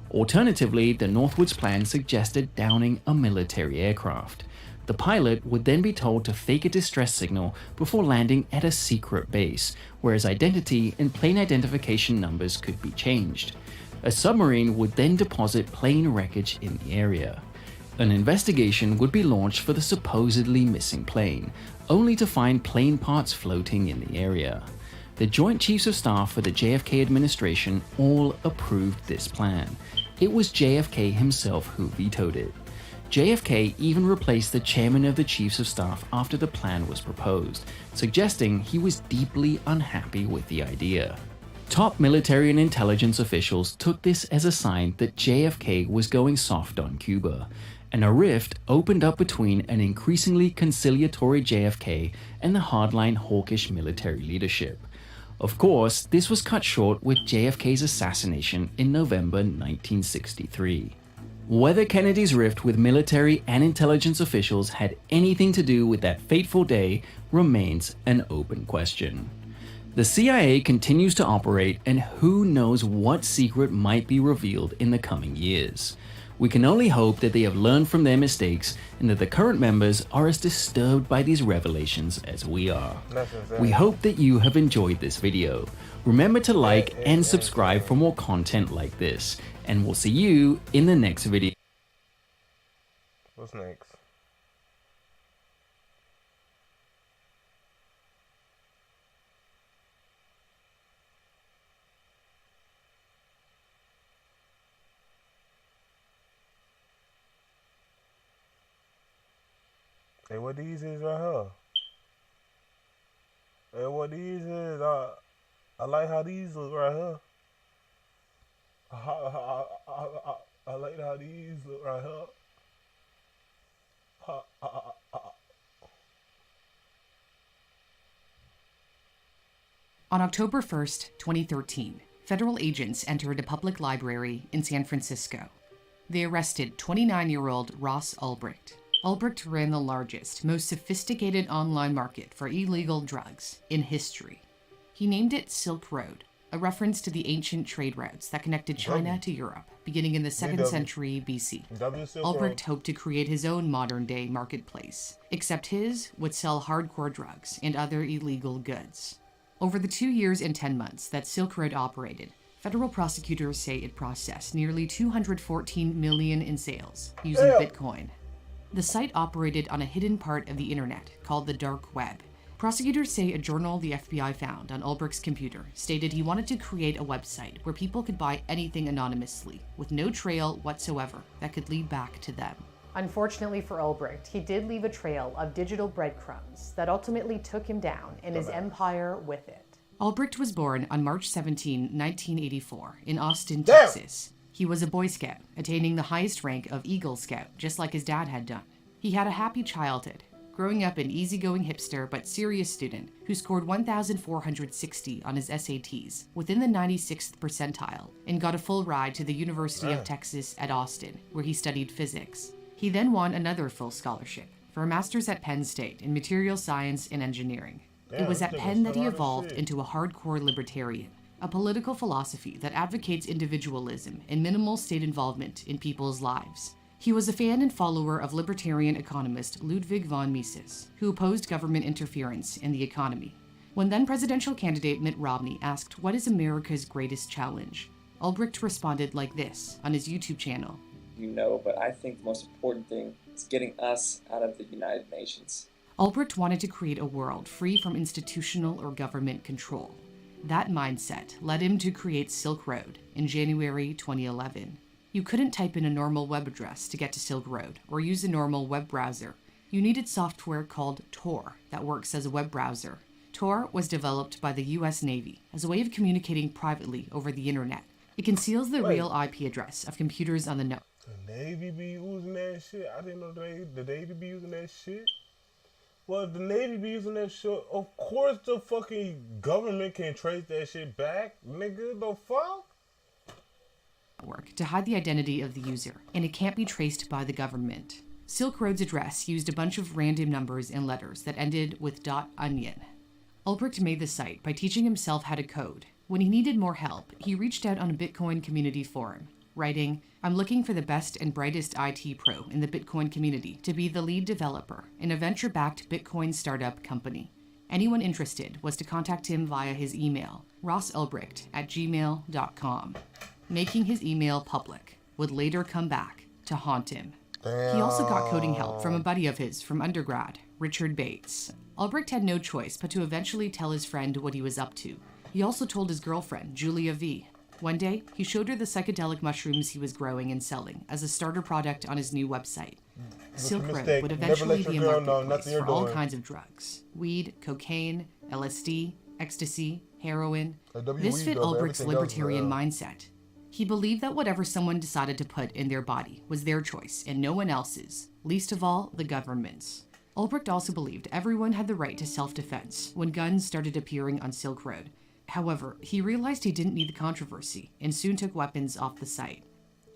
Alternatively, the Northwoods plan suggested downing a military aircraft. The pilot would then be told to fake a distress signal before landing at a secret base, where his identity and plane identification numbers could be changed. A submarine would then deposit plane wreckage in the area. An investigation would be launched for the supposedly missing plane, only to find plane parts floating in the area. The Joint Chiefs of Staff for the JFK administration all approved this plan. It was JFK himself who vetoed it. JFK even replaced the chairman of the Chiefs of Staff after the plan was proposed, suggesting he was deeply unhappy with the idea. Top military and intelligence officials took this as a sign that JFK was going soft on Cuba, and a rift opened up between an increasingly conciliatory JFK and the hardline hawkish military leadership. Of course, this was cut short with JFK's assassination in November 1963. Whether Kennedy's rift with military and intelligence officials had anything to do with that fateful day remains an open question. The CIA continues to operate, and who knows what secret might be revealed in the coming years. We can only hope that they have learned from their mistakes and that the current members are as disturbed by these revelations as we are. We hope that you have enjoyed this video. Remember to like and subscribe for more content like this, and we'll see you in the next video. What's next? Hey, what these is right here? Hey, what these is? I like how these look right here. I like how these look right here. On October 1st, 2013, federal agents entered a public library in San Francisco. They arrested 29-year-old Ross Ulbricht. Ulbricht ran the largest, most sophisticated online market for illegal drugs in history. He named it Silk Road, a reference to the ancient trade routes that connected China to Europe, beginning in the 2nd century BC. Ulbricht hoped to create his own modern-day marketplace, except his would sell hardcore drugs and other illegal goods. Over the 2 years and 10 months that Silk Road operated, federal prosecutors say it processed nearly $214 million in sales using Bitcoin. The site operated on a hidden part of the internet called the dark web. Prosecutors say a journal the FBI found on Ulbricht's computer stated he wanted to create a website where people could buy anything anonymously, with no trail whatsoever that could lead back to them. Unfortunately for Ulbricht, he did leave a trail of digital breadcrumbs that ultimately took him down and his empire with it. Ulbricht was born on March 17, 1984, in Austin, Texas. He was a Boy Scout, attaining the highest rank of Eagle Scout, just like his dad had done. He had a happy childhood, growing up an easygoing hipster but serious student who scored 1,460 on his SATs, within the 96th percentile, and got a full ride to the University of Texas at Austin, where he studied physics. He then won another full scholarship for a master's at Penn State in material science and engineering. It was at Penn that he evolved into a hardcore libertarian, a political philosophy that advocates individualism and minimal state involvement in people's lives. He was a fan and follower of libertarian economist Ludwig von Mises, who opposed government interference in the economy. When then presidential candidate Mitt Romney asked, "What is America's greatest challenge?" Ulbricht responded like this on his YouTube channel. But I think the most important thing is getting us out of the United Nations. Ulbricht wanted to create a world free from institutional or government control. That mindset led him to create Silk Road in January 2011. You couldn't type in a normal web address to get to Silk Road or use a normal web browser. You needed software called Tor that works as a web browser. Tor was developed by the US Navy as a way of communicating privately over the internet. It conceals the real IP address of computers on the network. The Navy be using that shit? I didn't know the Navy be using that shit. Well, if the Navy be using that shit, of course the fucking government can trace that shit back, nigga. The fuck? To hide the identity of the user, and it can't be traced by the government. Silk Road's address used a bunch of random numbers and letters that ended with .onion. Ulbricht made the site by teaching himself how to code. When he needed more help, he reached out on a Bitcoin community forum, writing, "I'm looking for the best and brightest IT pro in the Bitcoin community to be the lead developer in a venture-backed Bitcoin startup company. Anyone interested was to contact him via his email, rossulbricht@gmail.com. Making his email public would later come back to haunt him. He also got coding help from a buddy of his from undergrad, Richard Bates. Ulbricht had no choice but to eventually tell his friend what he was up to. He also told his girlfriend, Julia V. One day, he showed her the psychedelic mushrooms he was growing and selling as a starter product on his new website. Silk Road would eventually be a marketplace for all kinds of drugs: weed, cocaine, LSD, ecstasy, heroin. This fit Ulbricht's libertarian mindset. He believed that whatever someone decided to put in their body was their choice and no one else's, least of all the government's. Ulbricht also believed everyone had the right to self-defense when guns started appearing on Silk Road. However, he realized he didn't need the controversy and soon took weapons off the site.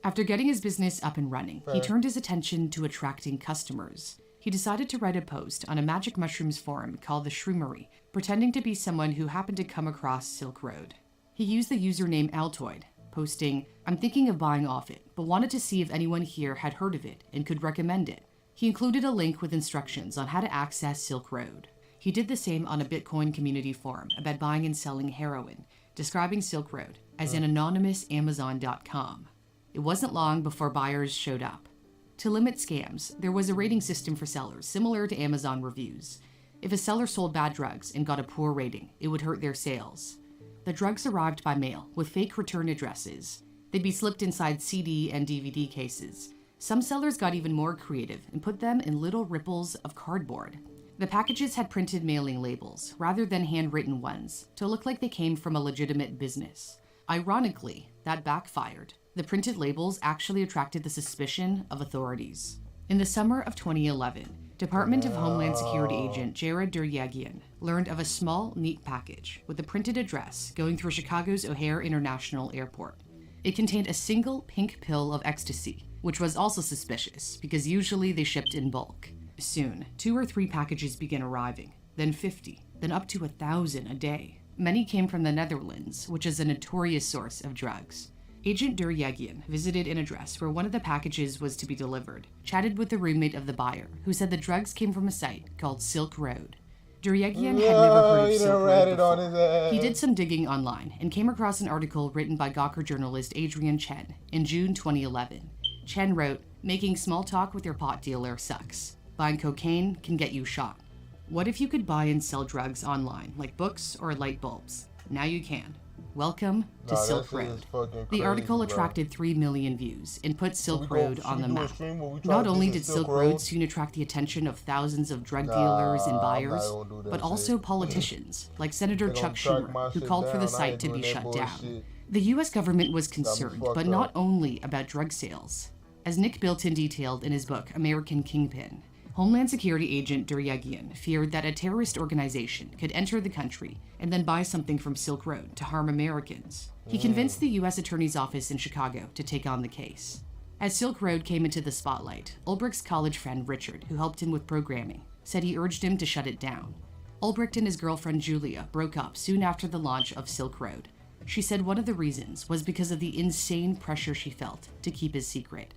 After getting his business up and running, he turned his attention to attracting customers. He decided to write a post on a magic mushrooms forum called the Shroomery, pretending to be someone who happened to come across Silk Road. He used the username Altoid, posting, "I'm thinking of buying off it, but wanted to see if anyone here had heard of it and could recommend it." He included a link with instructions on how to access Silk Road. He did the same on a Bitcoin community forum about buying and selling heroin, describing Silk Road as an anonymous Amazon.com. It wasn't long before buyers showed up. To limit scams, there was a rating system for sellers similar to Amazon reviews. If a seller sold bad drugs and got a poor rating, it would hurt their sales. The drugs arrived by mail with fake return addresses. They'd be slipped inside CD and DVD cases. Some sellers got even more creative and put them in little ripples of cardboard. The packages had printed mailing labels rather than handwritten ones to look like they came from a legitimate business. Ironically, that backfired. The printed labels actually attracted the suspicion of authorities. In the summer of 2011, Department of Homeland Security agent Jared Duryagian learned of a small, neat package with a printed address going through Chicago's O'Hare International Airport. It contained a single pink pill of ecstasy, which was also suspicious because usually they shipped in bulk. Soon, 2 or 3 packages began arriving, then 50, then up to 1,000 a day. Many came from the Netherlands, which is a notorious source of drugs. Agent Duryagian visited an address where one of the packages was to be delivered, chatted with the roommate of the buyer, who said the drugs came from a site called Silk Road. Duryagian had never heard of Silk Road before. He did some digging online and came across an article written by Gawker journalist Adrian Chen in June 2011. Chen wrote, "Making small talk with your pot dealer sucks. Buying cocaine can get you shot. What if you could buy and sell drugs online, like books or light bulbs? Now you can. Welcome to Silk Road." The article attracted 3 million views and put Silk Road on the map. Not only did Silk Road soon attract the attention of thousands of drug dealers and buyers, but also politicians like Senator Chuck Schumer, who called for the site to be shut down. The US government was concerned, but not only about drug sales. As Nick Bilton detailed in his book, American Kingpin, Homeland Security agent Duryagian feared that a terrorist organization could enter the country and then buy something from Silk Road to harm Americans. He convinced the U.S. Attorney's Office in Chicago to take on the case. As Silk Road came into the spotlight, Ulbricht's college friend Richard, who helped him with programming, said he urged him to shut it down. Ulbricht and his girlfriend Julia broke up soon after the launch of Silk Road. She said one of the reasons was because of the insane pressure she felt to keep his secret.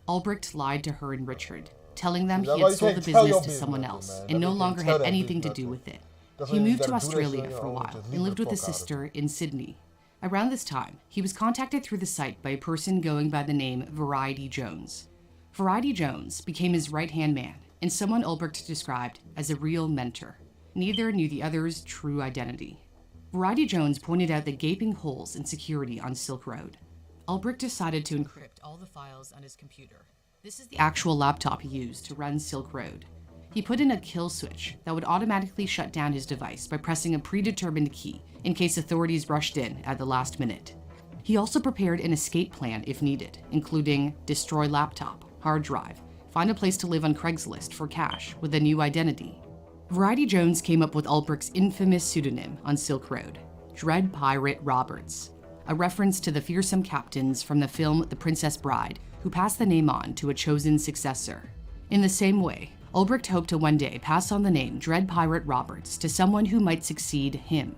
Ulbricht lied to her and Richard, telling them he had sold the business to someone else and no longer had anything to do with it. He moved to Australia for a while and lived with his sister in Sydney. Around this time, he was contacted through the site by a person going by the name Variety Jones. Variety Jones became his right-hand man and someone Ulbricht described as a real mentor. Neither knew the other's true identity. Variety Jones pointed out the gaping holes in security on Silk Road. Ulbricht decided to encrypt all the files on his computer. This is the actual laptop he used to run Silk Road. He put in a kill switch that would automatically shut down his device by pressing a predetermined key in case authorities rushed in at the last minute. He also prepared an escape plan if needed, including destroy laptop, hard drive, find a place to live on Craigslist for cash with a new identity. Variety Jones came up with Ulbricht's infamous pseudonym on Silk Road, Dread Pirate Roberts, a reference to the fearsome captains from the film The Princess Bride, who passed the name on to a chosen successor. In the same way, Ulbricht hoped to one day pass on the name Dread Pirate Roberts to someone who might succeed him.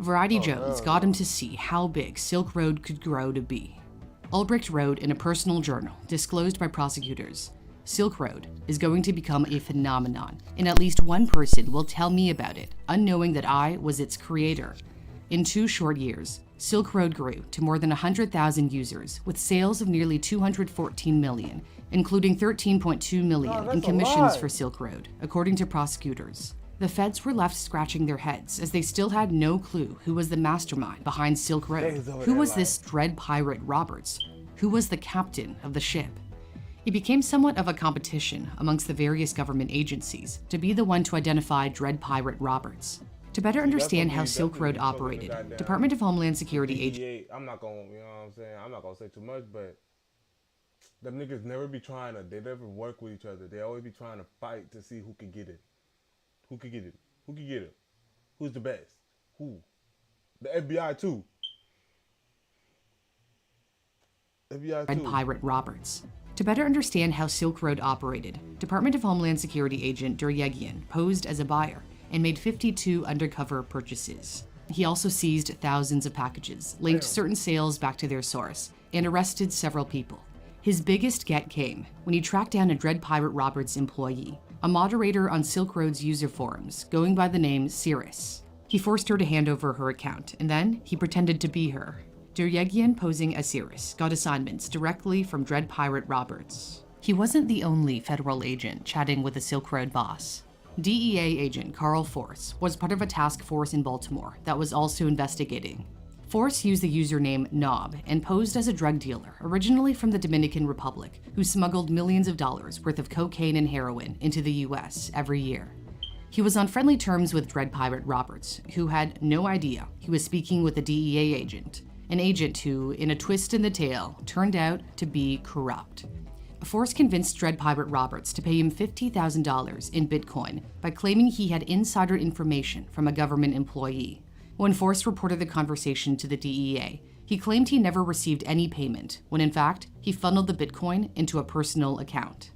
Variety Jones got him to see how big Silk Road could grow to be. Ulbricht wrote in a personal journal disclosed by prosecutors, Silk Road is going to become a phenomenon, and at least one person will tell me about it, unknowing that I was its creator. In 2 short years, Silk Road grew to more than 100,000 users, with sales of nearly 214 million, including 13.2 million in commissions for Silk Road, according to prosecutors. The feds were left scratching their heads as they still had no clue who was the mastermind behind Silk Road. Who was this Dread Pirate Roberts? Who was the captain of the ship? It became somewhat of a competition amongst the various government agencies to be the one to identify Dread Pirate Roberts. To better understand how Silk Road operated, Department of Homeland Security agents... I'm not gonna, you know what I'm saying? I'm not gonna say too much, but them niggas never be trying to, they never work with each other. They always be trying to fight to see who can get it. Who can get it? Who can get it? Who's the best? Who? The FBI too. FBI too. Dread Pirate Roberts. To better understand how Silk Road operated, Department of Homeland Security agent Duryegian posed as a buyer and made 52 undercover purchases. He also seized thousands of packages, linked certain sales back to their source, and arrested several people. His biggest get came when he tracked down a Dread Pirate Roberts employee, a moderator on Silk Road's user forums, going by the name Cirrus. He forced her to hand over her account, and then he pretended to be her. Duryegian, posing as Cirrus, got assignments directly from Dread Pirate Roberts. He wasn't the only federal agent chatting with the Silk Road boss. DEA agent Carl Force was part of a task force in Baltimore that was also investigating. Force used the username Knob and posed as a drug dealer originally from the Dominican Republic who smuggled millions of dollars worth of cocaine and heroin into the US every year. He was on friendly terms with Dread Pirate Roberts, who had no idea he was speaking with a DEA agent, an agent who, in a twist in the tale, turned out to be corrupt. Force convinced Dread Pirate Roberts to pay him $50,000 in Bitcoin by claiming he had insider information from a government employee. When Force reported the conversation to the DEA, he claimed he never received any payment, when in fact, he funneled the Bitcoin into a personal account.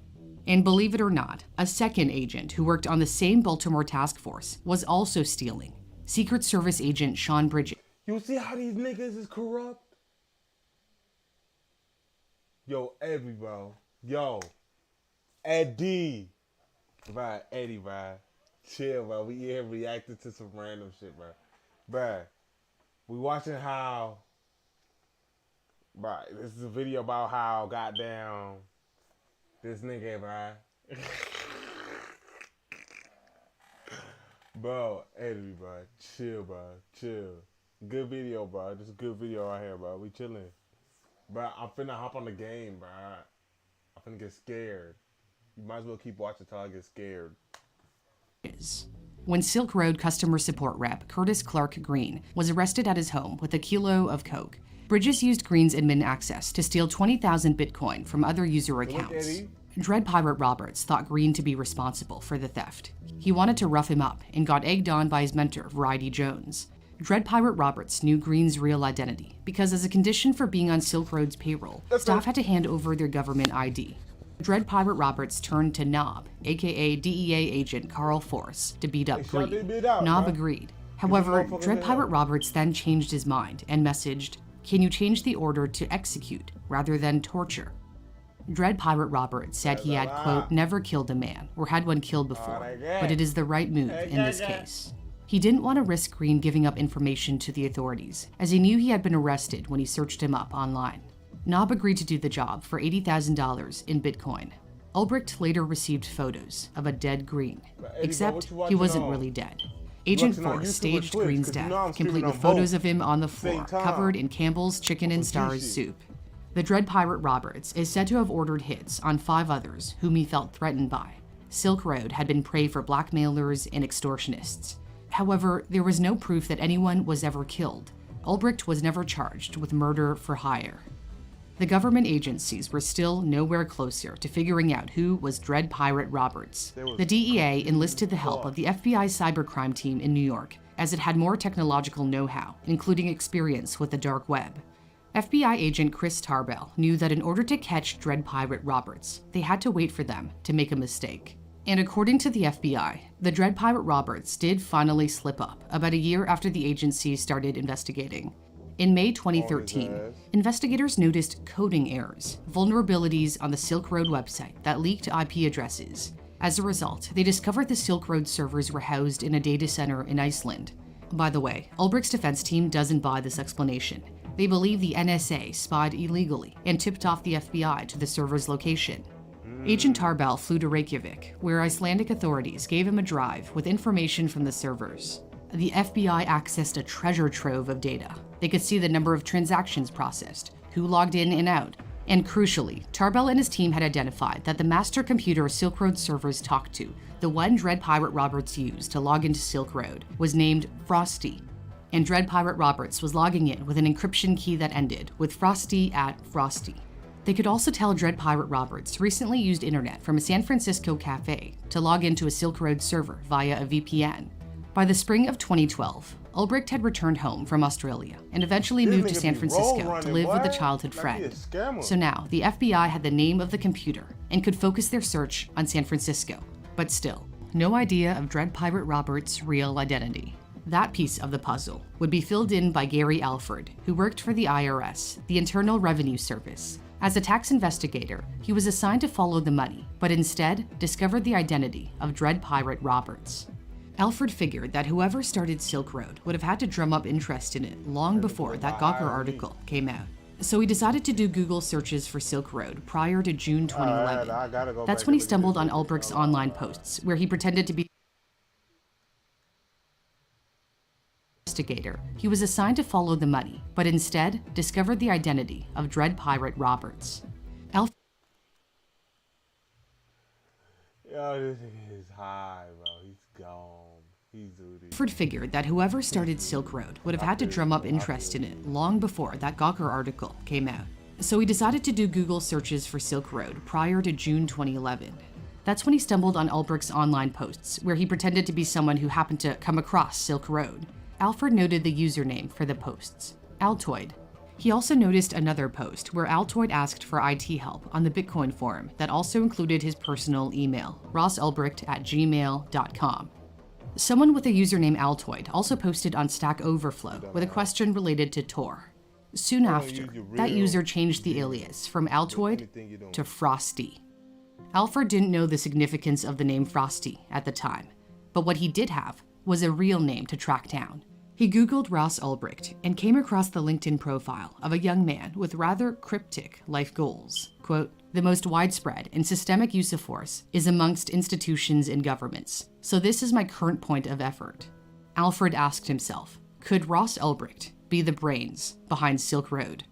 And believe it or not, a second agent who worked on the same Baltimore task force was also stealing. Secret Service agent Sean Bridges. You see how these niggas is corrupt? Yo, Eddie, bro. Yo, Eddie. Bro, Eddie, bro. Chill, bro. We here reacting to some random shit, bro. Bro, we watching how... Bro, this is a video about how, goddamn, this nigga, bro. Bro, Eddie, bro. Chill, bro. Chill. Good video, bro. This is a good video right here, bro. We chilling. Bro, I'm finna hop on the game, bro. I'm finna get scared. You might as well keep watching till I get scared. When Silk Road customer support rep Curtis Clark Green was arrested at his home with a kilo of coke, Bridges used Green's admin access to steal 20,000 Bitcoin from other user accounts. Dread Pirate Roberts thought Green to be responsible for the theft. He wanted to rough him up and got egged on by his mentor, Variety Jones. Dread Pirate Roberts knew Green's real identity because as a condition for being on Silk Road's payroll, staff had to hand over their government ID. Dread Pirate Roberts turned to Knob, aka DEA agent Carl Force, to beat up Green. Knob agreed. However, Dread Pirate Roberts then changed his mind and messaged, "Can you change the order to execute rather than torture?" Dread Pirate Roberts said he had, quote, never killed a man or had one killed before, but it is the right move in this case. He didn't want to risk Green giving up information to the authorities, as he knew he had been arrested when he searched him up online. Knob agreed to do the job for $80,000 in Bitcoin. Ulbricht later received photos of a dead Green, except he wasn't really dead. Agent Watching on 4 YouTube or staged Twitch, Green's 'cause you death, know I'm complete streaming with on photos both. of him on the Same floor, time. covered in Campbell's Chicken and Stars Fujishi. soup. The Dread Pirate Roberts is said to have ordered hits on 5 others whom he felt threatened by. Silk Road had been prey for blackmailers and extortionists. However, there was no proof that anyone was ever killed. Ulbricht was never charged with murder for hire. The government agencies were still nowhere closer to figuring out who was Dread Pirate Roberts. The DEA enlisted the help of the FBI cybercrime team in New York, as it had more technological know-how, including experience with the dark web. FBI agent Chris Tarbell knew that in order to catch Dread Pirate Roberts, they had to wait for them to make a mistake. And according to the FBI, the Dread Pirate Roberts did finally slip up about a year after the agency started investigating. In May 2013, investigators noticed coding errors, vulnerabilities on the Silk Road website that leaked IP addresses. As a result, they discovered the Silk Road servers were housed in a data center in Iceland. By the way, Ulbricht's defense team doesn't buy this explanation. They believe the NSA spied illegally and tipped off the FBI to the server's location. Agent Tarbell flew to Reykjavik, where Icelandic authorities gave him a drive with information from the servers. The FBI accessed a treasure trove of data. They could see the number of transactions processed, who logged in and out, and crucially, Tarbell and his team had identified that the master computer Silk Road servers talked to, the one Dread Pirate Roberts used to log into Silk Road, was named Frosty. And Dread Pirate Roberts was logging in with an encryption key that ended with Frosty at Frosty. They could also tell Dread Pirate Roberts recently used internet from a San Francisco cafe to log into a Silk Road server via a VPN. By the spring of 2012, Ulbricht had returned home from Australia and eventually moved to San Francisco to live with a childhood friend. So now, the FBI had the name of the computer and could focus their search on San Francisco. But still, no idea of Dread Pirate Roberts' real identity. That piece of the puzzle would be filled in by Gary Alford, who worked for the IRS, the Internal Revenue Service. As a tax investigator, he was assigned to follow the money, but instead discovered the identity of Dread Pirate Roberts. Alford figured that whoever started Silk Road would have had to drum up interest in it long before that Gawker article came out. So he decided to do Google searches for Silk Road prior to June 2011. That's when he stumbled on Ulbricht's online posts, where he pretended to be investigator. He was assigned to follow the money, but instead discovered the identity of Dread Pirate Roberts. Yo, this nigga is high, bro. He's gone. Alford figured that whoever started Silk Road would have had to drum up interest in it long before that Gawker article came out. So he decided to do Google searches for Silk Road prior to June 2011. That's when he stumbled on Ulbricht's online posts, where he pretended to be someone who happened to come across Silk Road. Alford noted the username for the posts, Altoid. He also noticed another post where Altoid asked for IT help on the Bitcoin forum that also included his personal email, rossulbricht@gmail.com. Someone with the username Altoid also posted on Stack Overflow with a question related to Tor. Soon after, that user changed the alias from Altoid to Frosty. Alford didn't know the significance of the name Frosty at the time, but what he did have was a real name to track down. He Googled Ross Ulbricht and came across the LinkedIn profile of a young man with rather cryptic life goals. Quote, "The most widespread and systemic use of force is amongst institutions and governments, so this is my current point of effort." Alfred asked himself, could Ross Ulbricht be the brains behind Silk Road?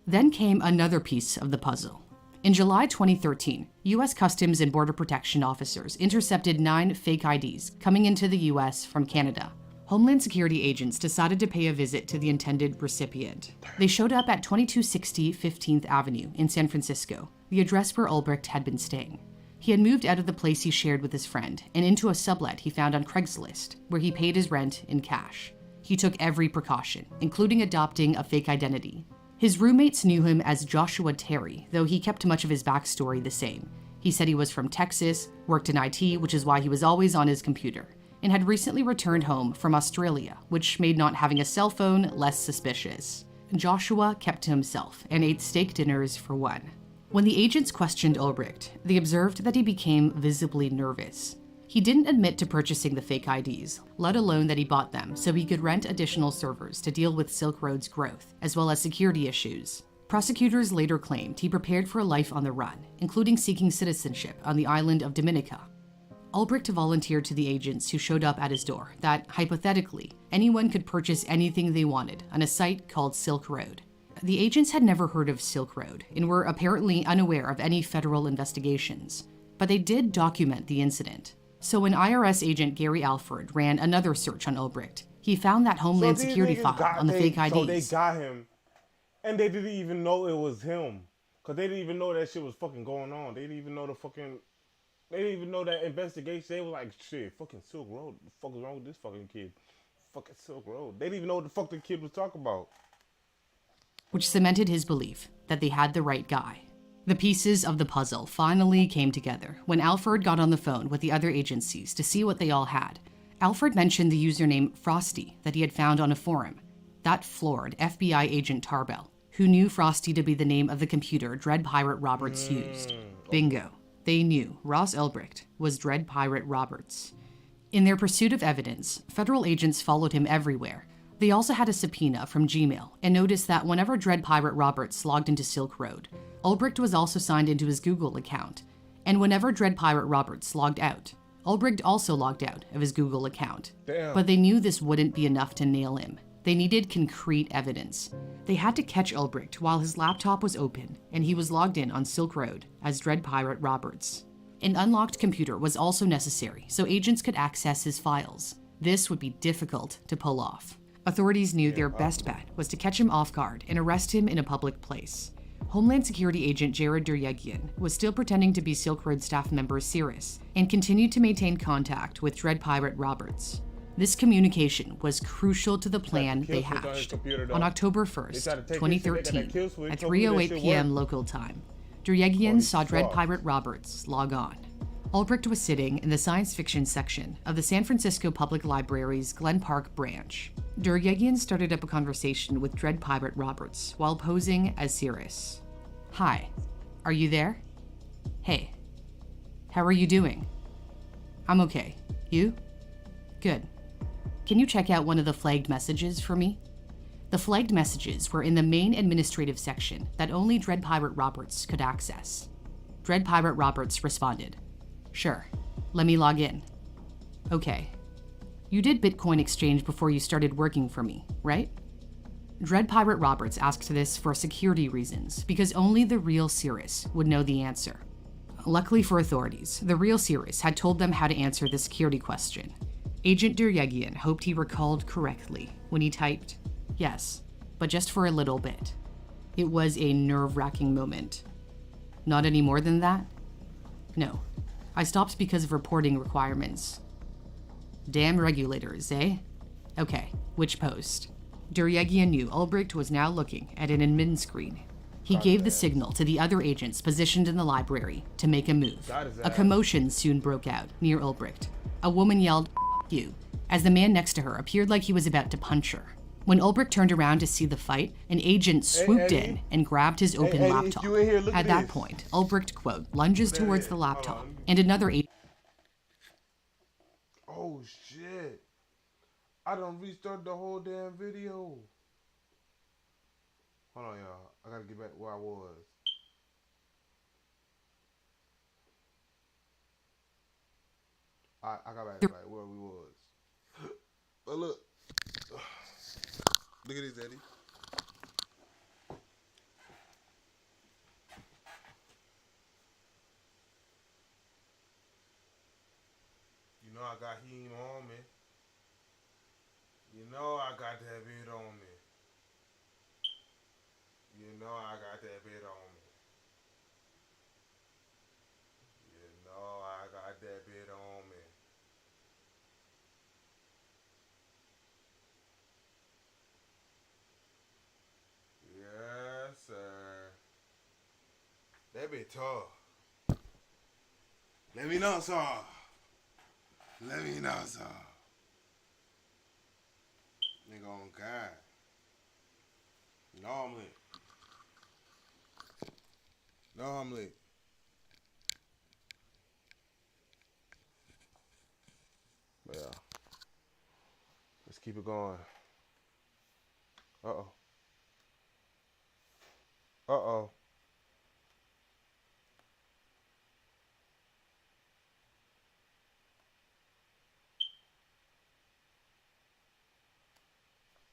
Then came another piece of the puzzle. In July 2013, U.S. Customs and Border Protection officers intercepted 9 fake IDs coming into the U.S. from Canada. Homeland Security agents decided to pay a visit to the intended recipient. They showed up at 2260 15th Avenue in San Francisco, the address where Ulbricht had been staying. He had moved out of the place he shared with his friend and into a sublet he found on Craigslist, where he paid his rent in cash. He took every precaution, including adopting a fake identity. His roommates knew him as Joshua Terry, though he kept much of his backstory the same. He said he was from Texas, worked in IT, which is why he was always on his computer, and had recently returned home from Australia, which made not having a cell phone less suspicious. Joshua kept to himself and ate steak dinners for one. When the agents questioned Ulbricht, they observed that he became visibly nervous. He didn't admit to purchasing the fake IDs, let alone that he bought them so he could rent additional servers to deal with Silk Road's growth, as well as security issues. Prosecutors later claimed he prepared for a life on the run, including seeking citizenship on the island of Dominica. Ulbricht volunteered to the agents who showed up at his door that, hypothetically, anyone could purchase anything they wanted on a site called Silk Road. The agents had never heard of Silk Road and were apparently unaware of any federal investigations, but they did document the incident. So when IRS agent Gary Alford ran another search on Ulbricht, he found that Homeland Security file on the fake IDs. So they got him, and they didn't even know it was him, because they didn't even know that shit was fucking going on. They didn't even know they didn't even know that investigation. They were like, shit, fucking Silk Road. What the fuck is wrong with this fucking kid? Fucking Silk Road. They didn't even know what the fuck the kid was talking about. Which cemented his belief that they had the right guy. The pieces of the puzzle finally came together when Alford got on the phone with the other agencies to see what they all had. Alford mentioned the username Frosty that he had found on a forum. That floored FBI agent Tarbell, who knew Frosty to be the name of the computer Dread Pirate Roberts used. Bingo. They knew Ross Ulbricht was Dread Pirate Roberts. In their pursuit of evidence, federal agents followed him everywhere. They also had a subpoena from Gmail and noticed that whenever Dread Pirate Roberts logged into Silk Road, Ulbricht was also signed into his Google account. And whenever Dread Pirate Roberts logged out, Ulbricht also logged out of his Google account. Damn. But they knew this wouldn't be enough to nail him. They needed concrete evidence. They had to catch Ulbricht while his laptop was open and he was logged in on Silk Road as Dread Pirate Roberts. An unlocked computer was also necessary so agents could access his files. This would be difficult to pull off. Authorities knew their best bet was to catch him off guard and arrest him in a public place. Homeland Security agent Jared Duryegian was still pretending to be Silk Road staff member Cirrus and continued to maintain contact with Dread Pirate Roberts. This communication was crucial to the plan they hatched. On October 1st, 2013, at 3:08 p.m. local time, Duryegian saw Dread Pirate Roberts log on. Ulbricht was sitting in the science fiction section of the San Francisco Public Library's Glen Park branch. Duryegian started up a conversation with Dread Pirate Roberts while posing as Cirrus. Hi, are you there? Hey, how are you doing? I'm okay. You? Good. Can you check out one of the flagged messages for me? The flagged messages were in the main administrative section that only Dread Pirate Roberts could access. Dread Pirate Roberts responded, Sure, let me log in. Okay. You did Bitcoin exchange before you started working for me, right? Dread Pirate Roberts asked this for security reasons because only the real Cirrus would know the answer. Luckily for authorities, the real Cirrus had told them how to answer the security question. Agent Duryegian hoped he recalled correctly when he typed, yes, but just for a little bit. It was a nerve-wracking moment. Not any more than that? No. I stopped because of reporting requirements. Damn regulators, eh? Okay, which post? Duryegian knew Ulbricht was now looking at an admin screen. He gave the signal to the other agents positioned in the library to make a move. A commotion soon broke out near Ulbricht. A woman yelled, you, as the man next to her appeared like he was about to punch her. When Ulbricht turned around to see the fight, an agent swooped in and grabbed his open laptop. At that point, Ulbricht, quote, lunges towards the laptop, and another agent. Oh shit. I done restarted the whole damn video. Hold on, y'all. I gotta get back where I was. I got back right where we was. But look. Look at this, Eddie. You know I got him on me. You know I got that bit on me. You know I got that bit on me. You know I got that bit on me. Yes, sir. That be tough. Let me know, sir. Let me know, sir. Nigga on God. Normally. But yeah. Let's keep it going. Uh-oh. Uh-oh.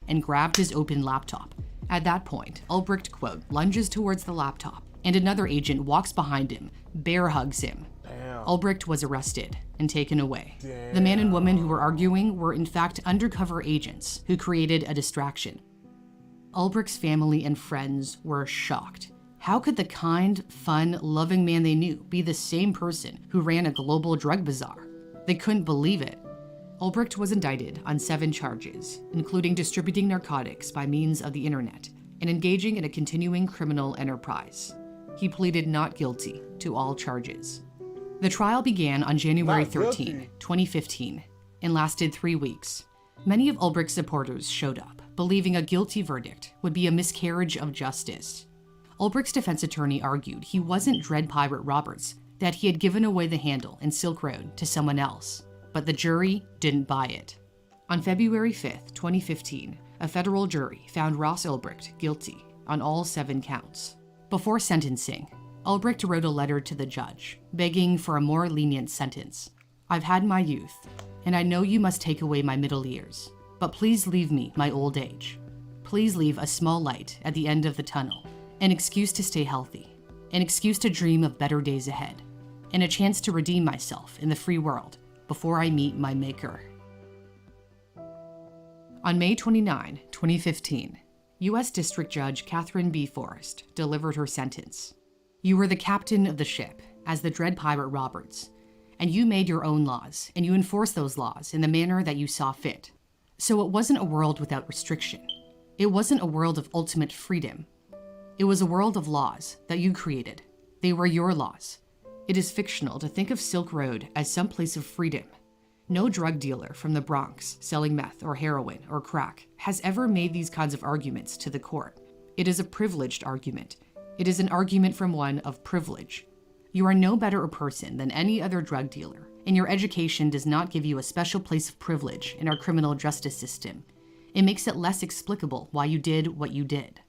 and grabbed his open laptop. At that point, Ulbricht, quote, lunges towards the laptop, and another agent walks behind him, bear hugs him. Damn. Ulbricht was arrested and taken away. Damn. The man and woman who were arguing were in fact undercover agents who created a distraction. Ulbricht's family and friends were shocked. How could the kind, fun, loving man they knew be the same person who ran a global drug bazaar? They couldn't believe it. Ulbricht was indicted on 7 charges, including distributing narcotics by means of the internet and engaging in a continuing criminal enterprise. He pleaded not guilty to all charges. The trial began on January 13, 2015, and lasted 3 weeks. Many of Ulbricht's supporters showed up, believing a guilty verdict would be a miscarriage of justice. Ulbricht's defense attorney argued he wasn't Dread Pirate Roberts, that he had given away the handle in Silk Road to someone else, but the jury didn't buy it. On February 5, 2015, a federal jury found Ross Ulbricht guilty on all 7 counts. Before sentencing, Ulbricht wrote a letter to the judge, begging for a more lenient sentence. I've had my youth, and I know you must take away my middle years, but please leave me my old age. Please leave a small light at the end of the tunnel, an excuse to stay healthy, an excuse to dream of better days ahead, and a chance to redeem myself in the free world before I meet my maker. On May 29, 2015, U.S. District Judge Catherine B. Forrest delivered her sentence. You were the captain of the ship as the Dread Pirate Roberts, and you made your own laws, and you enforced those laws in the manner that you saw fit. So it wasn't a world without restriction. It wasn't a world of ultimate freedom. It was a world of laws that you created. They were your laws. It is fictional to think of Silk Road as some place of freedom. No drug dealer from the Bronx selling meth or heroin or crack has ever made these kinds of arguments to the court. It is a privileged argument. It is an argument from one of privilege. You are no better a person than any other drug dealer, and your education does not give you a special place of privilege in our criminal justice system. It makes it less explicable why you did what you did.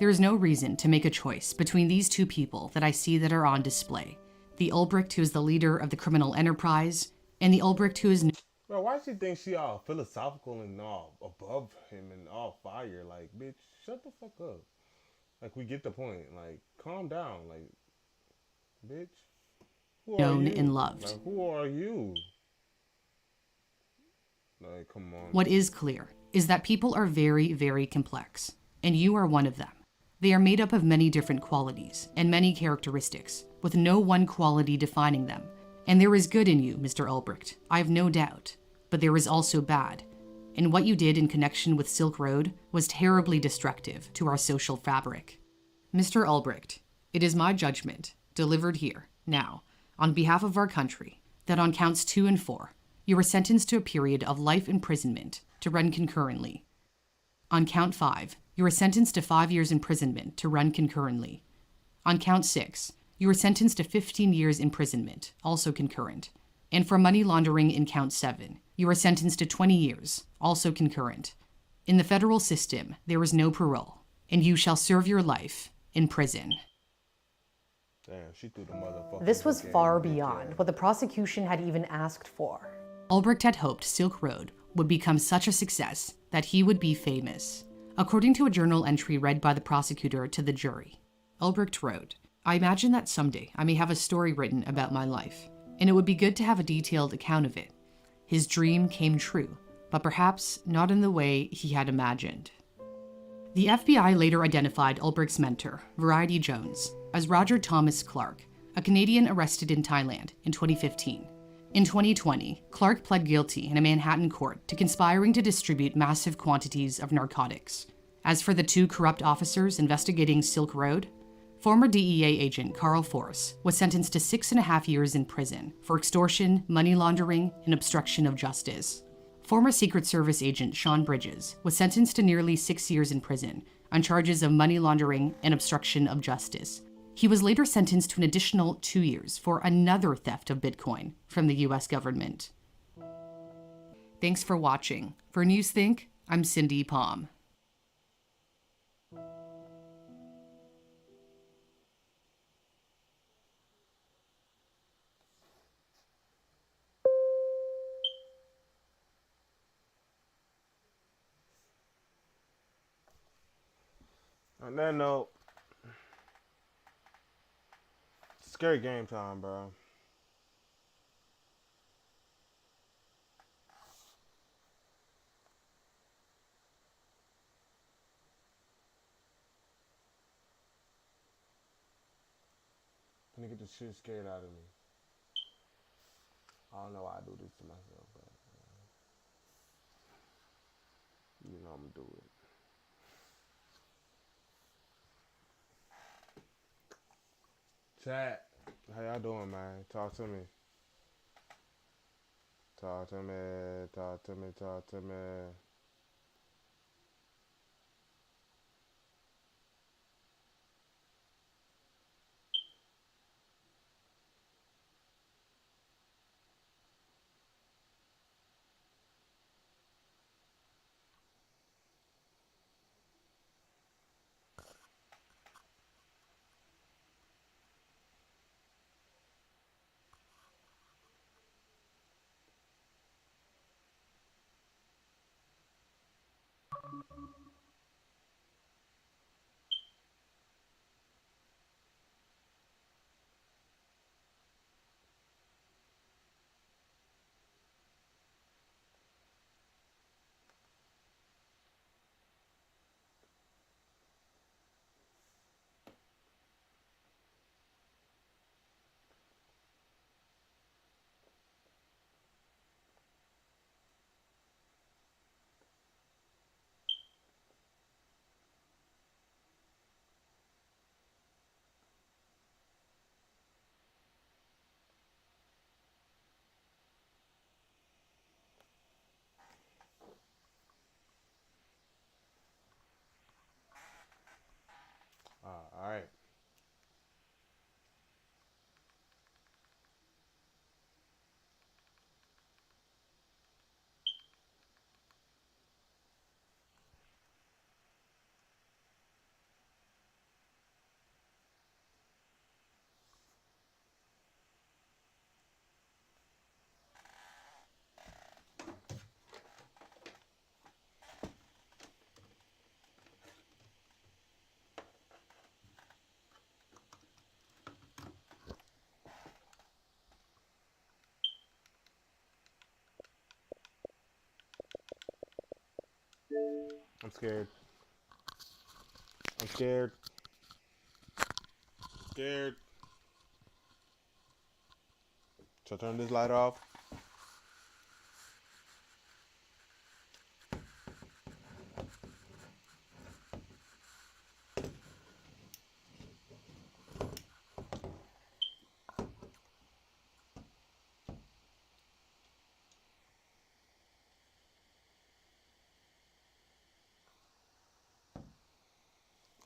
There is no reason to make a choice between these 2 people that I see that are on display. The Ulbricht who is the leader of the criminal enterprise, and the Ulbricht who is... Bro, why she think she all philosophical and all above him and all fire? Like, bitch, shut the fuck up. Like, we get the point. Like, calm down. Like, bitch, who are known you? And loved. Like, who are you? Like, come on. What is clear is that people are very, very complex, and you are one of them. They are made up of many different qualities and many characteristics, with no one quality defining them. And there is good in you, Mr. Ulbricht, I have no doubt, but there is also bad. And what you did in connection with Silk Road was terribly destructive to our social fabric. Mr. Ulbricht, it is my judgment, delivered here, now, on behalf of our country, that on counts 2 and 4, you were sentenced to a period of life imprisonment to run concurrently. On count 5, you were sentenced to 5 years imprisonment to run concurrently. On count 6, you were sentenced to 15 years imprisonment, also concurrent. And for money laundering in count 7, you were sentenced to 20 years, also concurrent. In the federal system, there is no parole, and you shall serve your life in prison. Damn, she threw the motherfucker. This was far beyond what the prosecution had even asked for. Ulbricht had hoped Silk Road would become such a success that he would be famous. According to a journal entry read by the prosecutor to the jury, Ulbricht wrote, I imagine that someday I may have a story written about my life, and it would be good to have a detailed account of it. His dream came true, but perhaps not in the way he had imagined. The FBI later identified Ulbricht's mentor, Variety Jones, as Roger Thomas Clark, a Canadian arrested in Thailand in 2015. In 2020, Clark pled guilty in a Manhattan court to conspiring to distribute massive quantities of narcotics. As for the 2 corrupt officers investigating Silk Road, former DEA agent Carl Force was sentenced to 6.5 years in prison for extortion, money laundering, and obstruction of justice. Former Secret Service agent Sean Bridges was sentenced to nearly 6 years in prison on charges of money laundering and obstruction of justice. He was later sentenced to an additional 2 years for another theft of Bitcoin from the US government. Thanks for watching. For Newsthink, I'm Cindy Palm. On that note, scary game time, bro. I'm gonna get the shit scared out of me. I don't know why I do this to myself, but you know I'm gonna do it. Chat, how y'all doing, man? Talk to me. Talk to me. Talk to me. Talk to me. All right. I'm scared. I'm scared. Scared. Should I turn this light off?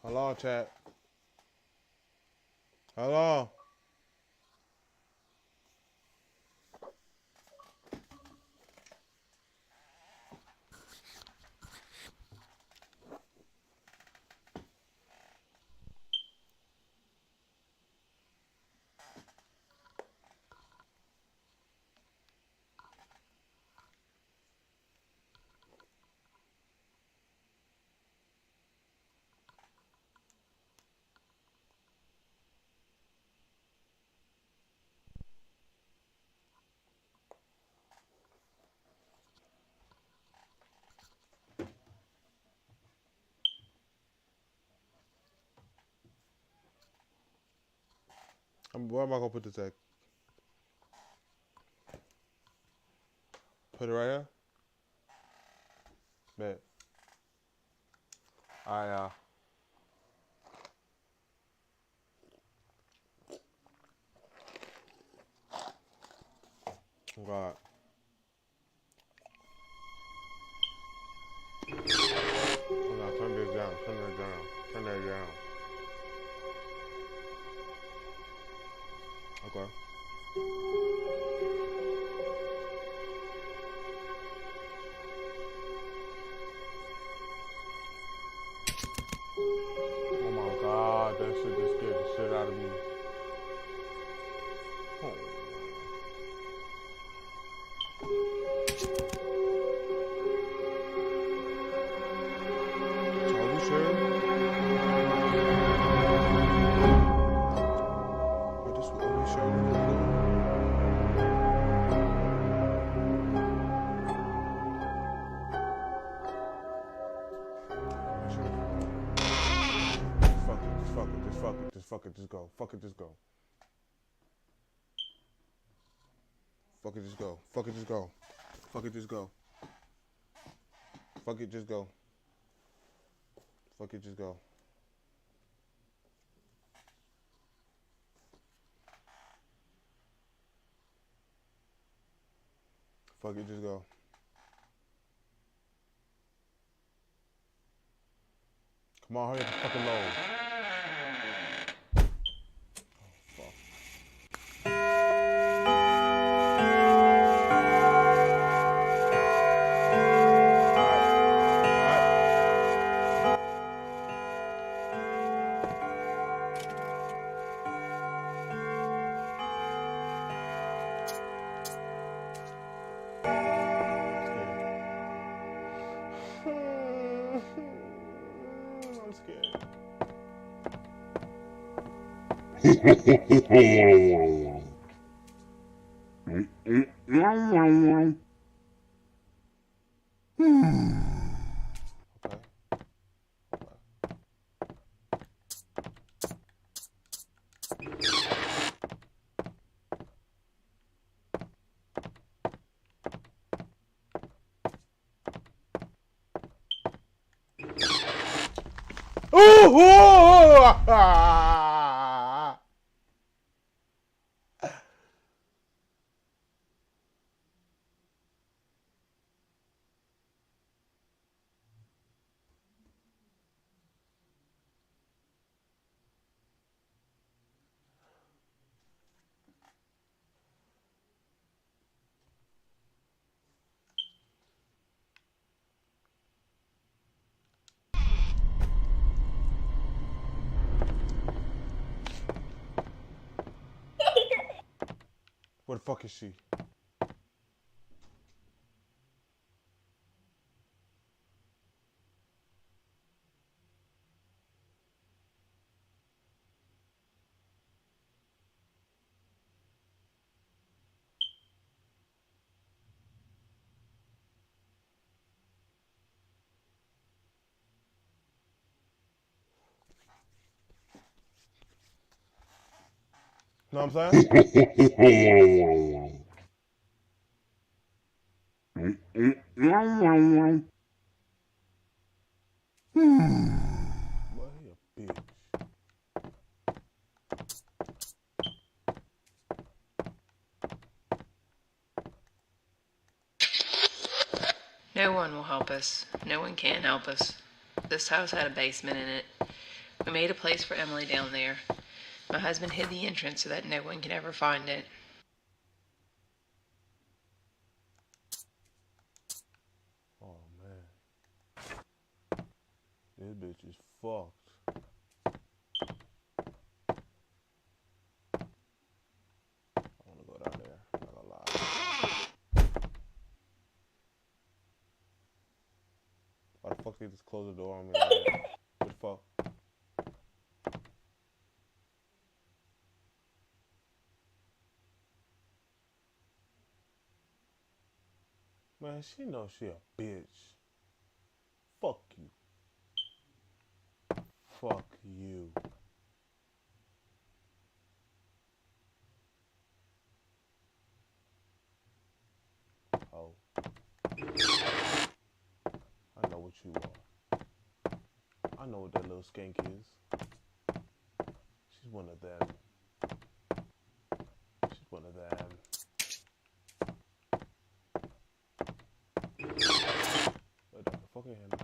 Hello, chat. Hello. Where am I gonna put this at? Put it right here? Bet. Alright, y'all. God. Hold on, turn this down, turn that down, turn that down. Okay. Oh my God, that shit just scared the shit out of me. Are you sure? fuck it. Just fuck it. Just go. Fuck it. Just go. Fuck it. Just go. Fuck it. Just go. Fuck it. Just go. Fuck it. Just go. Fuck it. Just go. Fuck it. Just go. Come on, hurry up and fucking load. I'm scared. Where the fuck is she? Know what I'm saying? Boy, he a bitch. No one will help us. No one can help us. This house had a basement in it. We made a place for Emily down there. My husband hid the entrance so that no one can ever find it. Oh man. This bitch is fucked. I wanna go down there, not gonna lie. Why the fuck they just close the door on me? What the fuck? Man, she knows she a bitch. Fuck you. Fuck you. Oh. I know what you are. I know what that little skank is. She's one of them. She's one of them. Fucking hand.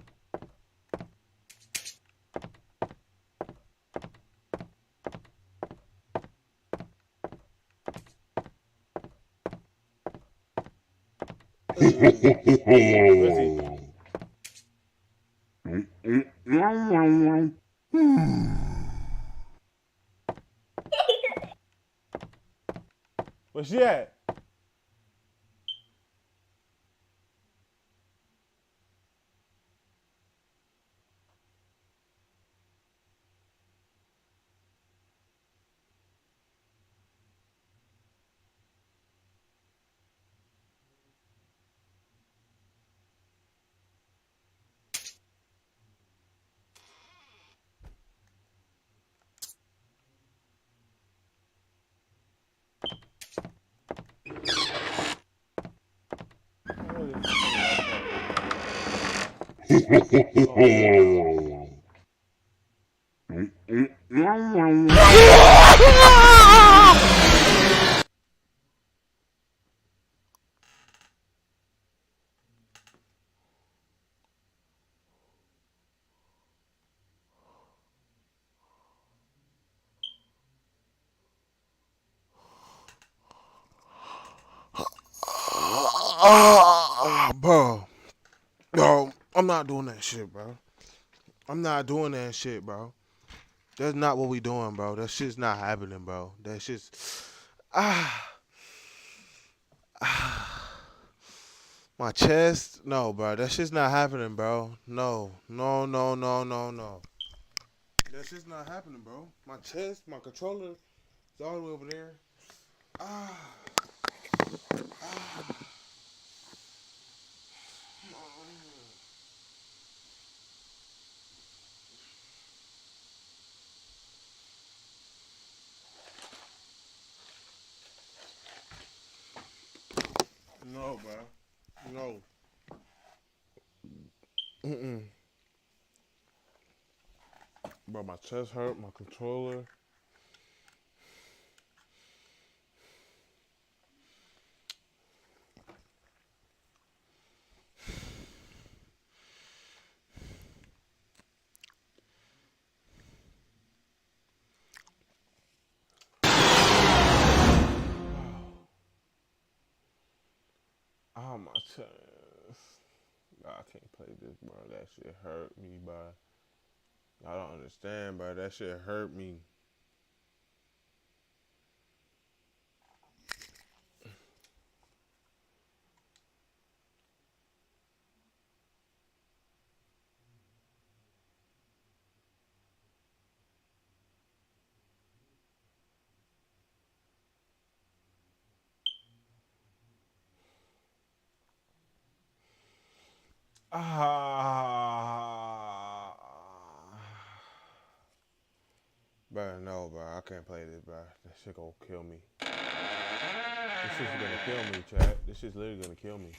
Where's she at? Bro. Yo, I'm not doing that shit, bro. I'm not doing that shit, bro. That's not what we doing, bro. That shit's not happening, bro. That shit's... My chest? No, bro. That shit's not happening, bro. No. No, no, no, no, no. That shit's not happening, bro. My chest, my controller is all the way over there. No, bro. No. Bro, my chest hurt, my controller. Oh, my chest. Nah, I can't play this, bro. That shit hurt me, bro. I don't understand, bro. That shit hurt me. Bro, no, bro. I can't play this, bro. That shit gonna kill me. This shit's gonna kill me, chat. This shit's literally gonna kill me.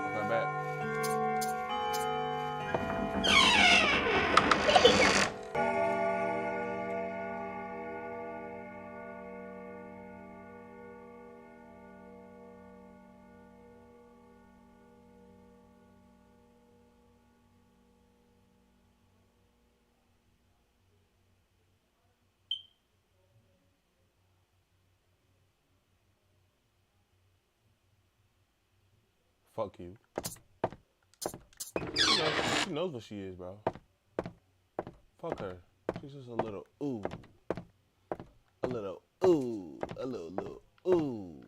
Okay, back. Fuck you. She knows what she is, bro. Fuck her. She's just a little ooh. A little ooh. A little ooh.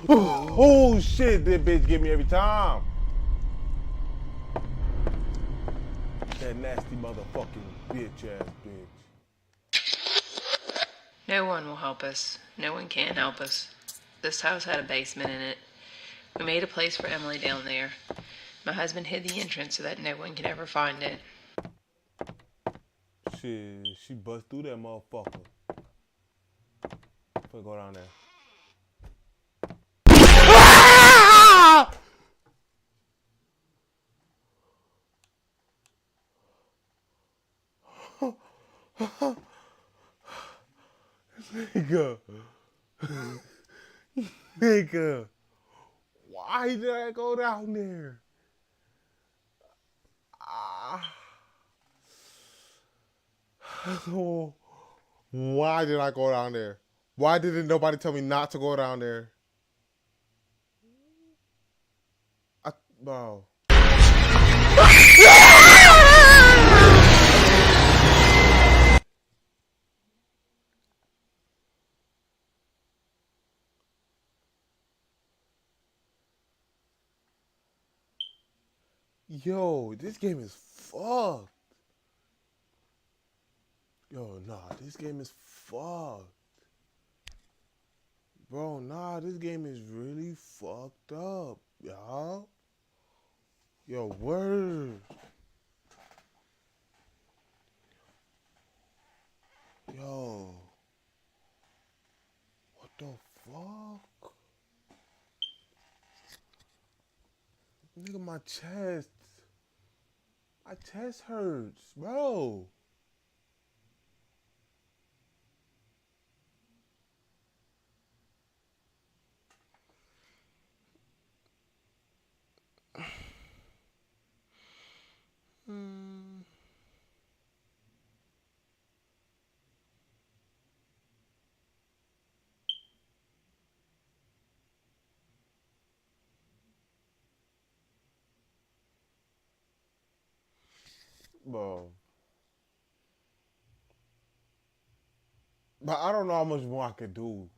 Oh shit, that bitch get me every time. That nasty motherfucking bitch ass bitch. No one will help us. No one can help us. This house had a basement in it. We made a place for Emily down there. My husband hid the entrance so that no one could ever find it. Shit, she bust through that motherfucker. Let's go down there. Nigga. Nigga. Why did I go down there? Oh, why did I go down there? Why didn't nobody tell me not to go down there? Bro. Yo, this game is fucked. Yo, nah, this game is fucked. Bro, nah, this game is really fucked up, y'all. Yo, word. Yo. What the fuck? Nigga, my chest. My chest hurts, bro. Bro. But I don't know how much more I could do.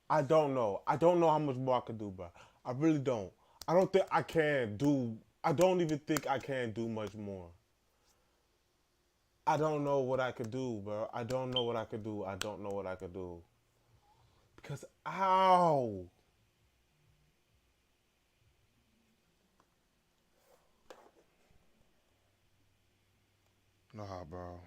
I don't know. I don't know how much more I could do, bro. I really don't. I don't think I can do. I don't even think I can do much more. I don't know what I could do, bro. I don't know what I could do. I don't know what I could do. Because, ow. Nah, bro.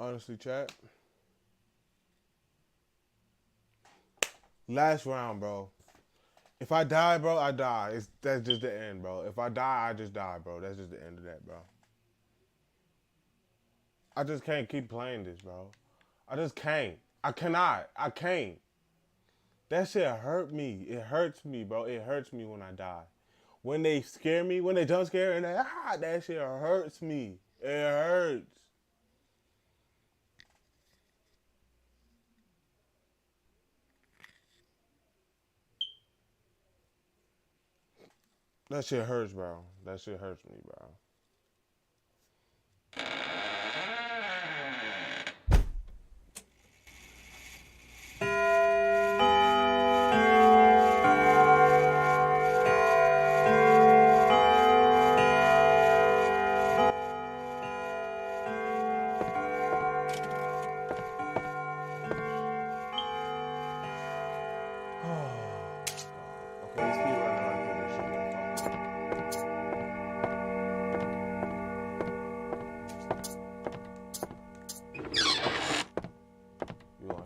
Honestly, chat. Last round, bro. If I die, bro, I die. That's just the end, bro. If I die, I just die, bro. That's just the end of that, bro. I just can't keep playing this, bro. I just can't. I cannot. I can't. That shit hurt me. It hurts me, bro. It hurts me when I die. When they scare me, when they jump scare and that shit hurts me. It hurts. That shit hurts, bro. That shit hurts me, bro.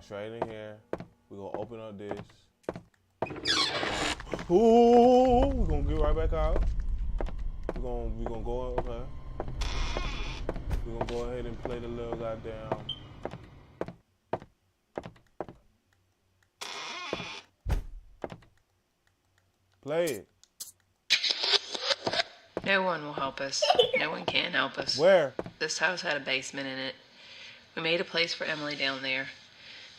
Straight in here. We're gonna open up this. Ooh, we're gonna get right back out. We're gonna go, okay. We're gonna go ahead and play the little goddamn. Play it. No one will help us. No one can help us. Where? This house had a basement in it. We made a place for Emily down there.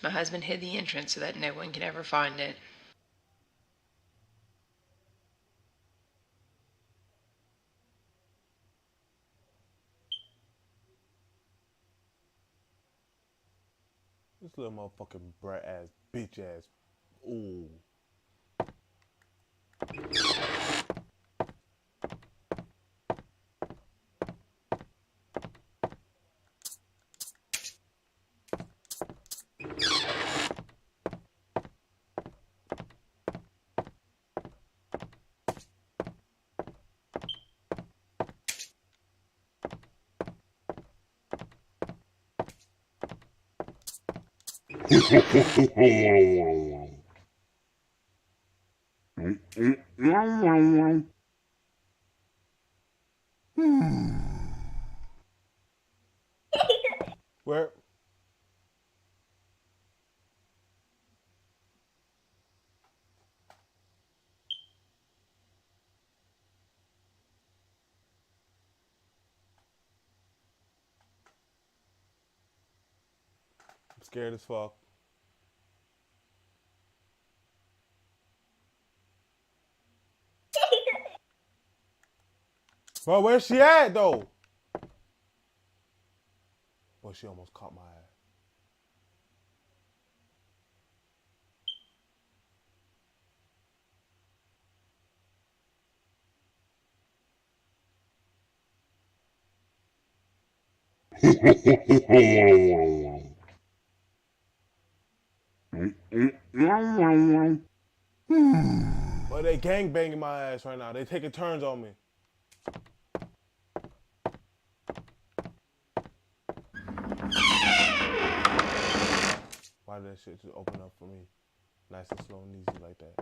My husband hid the entrance so that no one can ever find it. This little motherfucking brat ass, bitch ass. Ooh. Where? scared as fuck. Bro, where's she at, though? Boy, she almost caught my ass. Boy, they gangbanging my ass right now. They taking turns on me. Why did that shit just open up for me? Nice and slow and easy like that.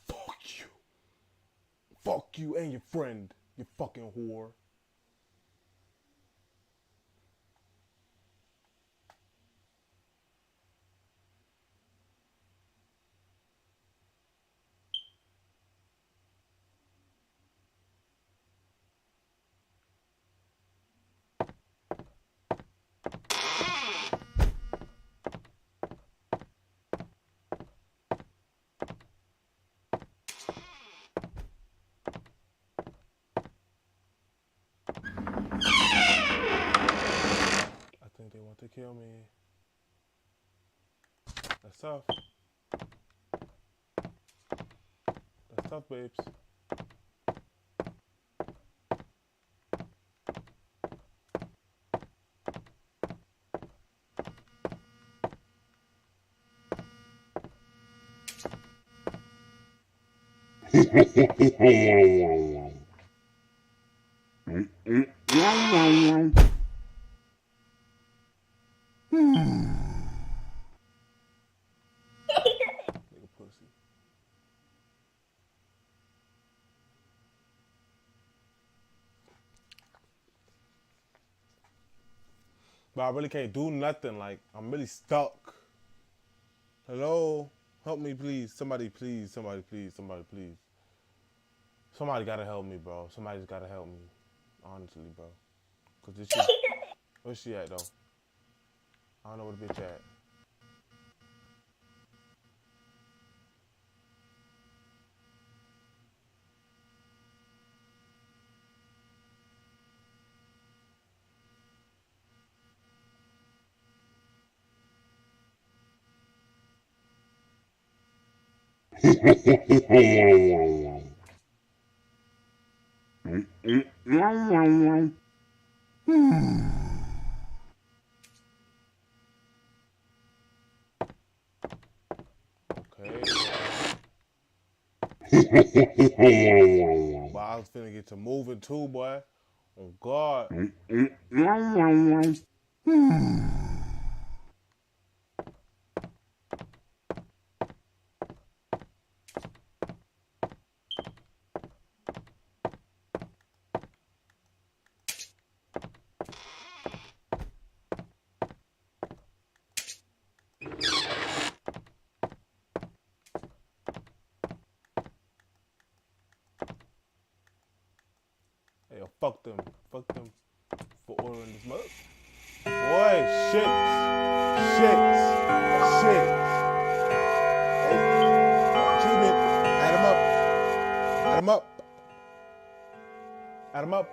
Fuck you. Fuck you and your friend, you fucking whore. They want to kill me. That's tough. That's tough, babes. Nigga pussy. But I really can't do nothing. Like, I'm really stuck. Hello? Help me, please. Somebody, please. Somebody, please. Somebody, please. Somebody gotta help me, bro. Somebody's gotta help me. Honestly, bro. Cause this shit... Where's she at, though? I don't know where the bitch at. But I was finna get to moving too, boy. Oh God. Hey, yo, fuck them for ordering this mug. Boy, shit. Hey, excuse me, add him up.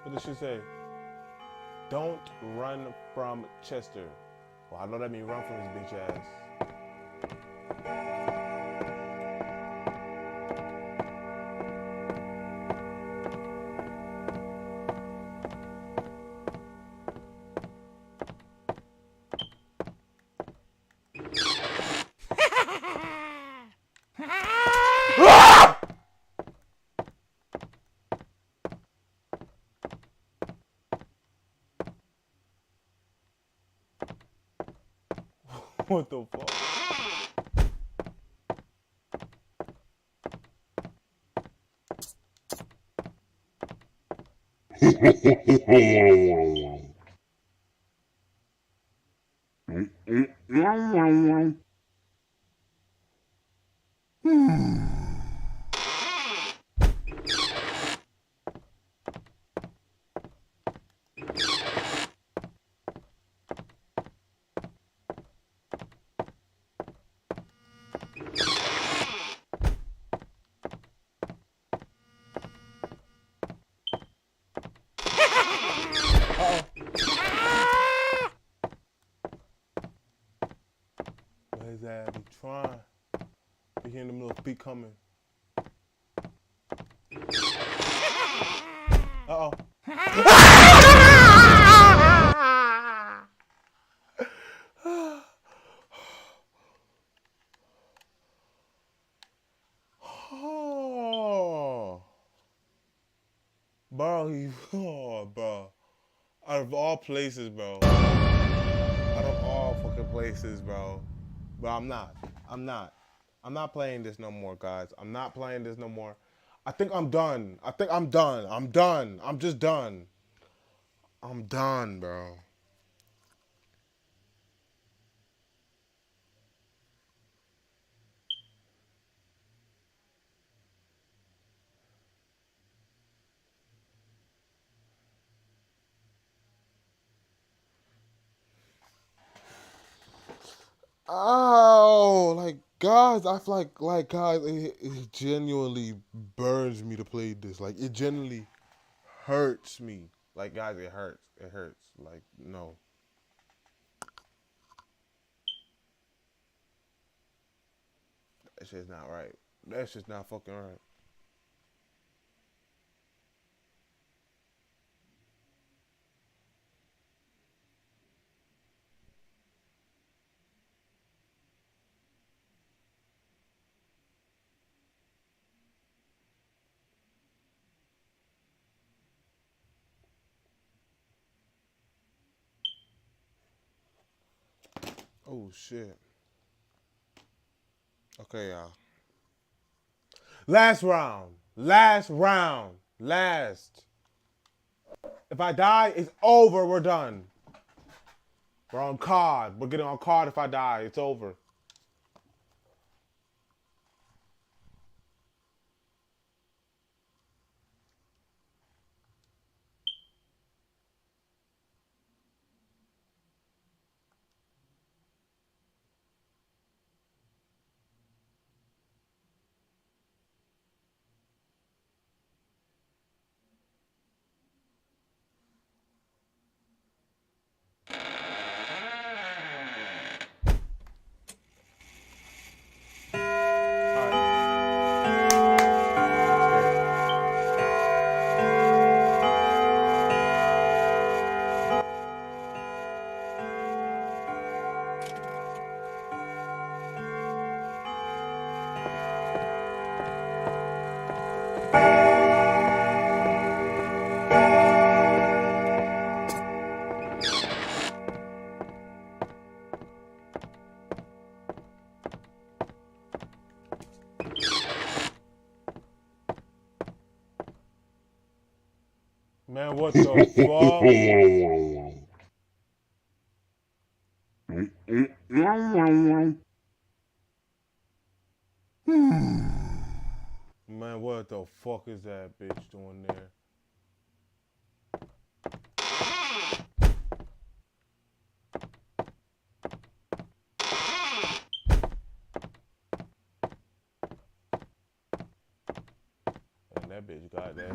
What did she say? Don't run from Chester. Well, I know that means run from his bitch ass. What the fuck? Where's that? Be trying. Be hearing them little feet coming. Uh-oh. Oh. Bro, bro. Out of all places, bro. Out of all fucking places, bro. But I'm not playing this no more, guys. I'm not playing this no more. I think I'm done. I'm just done. I'm done, bro. Oh, like guys, I feel like guys, it genuinely burns me to play this. Like it genuinely hurts me. Like guys, it hurts. It hurts. Like no. That shit's not right. That shit's not fucking right. Oh shit. Okay, y'all. Last round. If I die, it's over. We're done. We're on card. We're getting on card if I die. It's over. Man, what the fuck? Man, what the fuck is that bitch doing there? And that bitch got that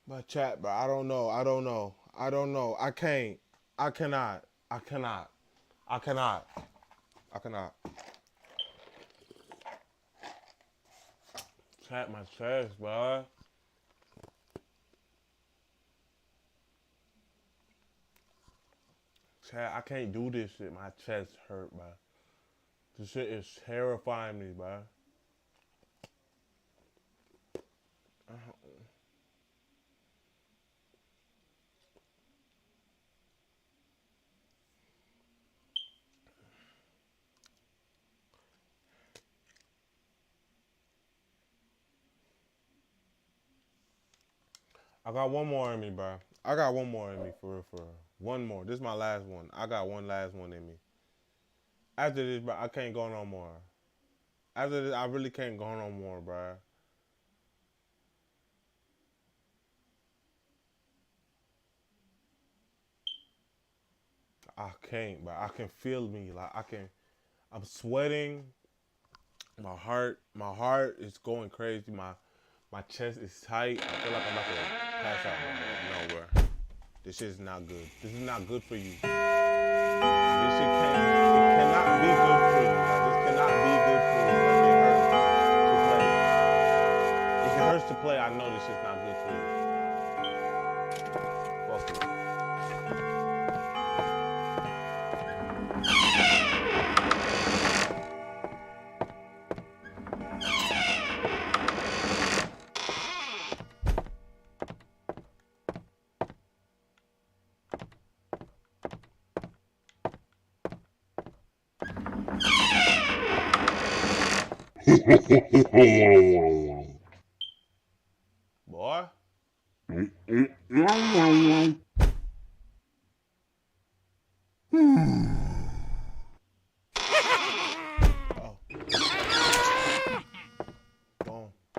But chat, bro, I don't know. I cannot. Tap my chest, bro. Chat, I can't do this shit. My chest hurt, bro. This shit is terrifying me, bro. I got one more in me, bro. I got one more in me, for real, for real. One more. This is my last one. I got one last one in me. After this, bro, I can't go no more. After this, I really can't go no more, bro. I can't, bro. I can feel me. Like, I'm sweating. My heart is going crazy. My chest is tight. I feel like I'm about to pass out nowhere. This shit is not good. This is not good for you. This shit cannot be good for you. Like, this cannot be good for you. Like, it hurts to play. If it hurts to play, I know this shit's not good for you. Fuck it. Boy.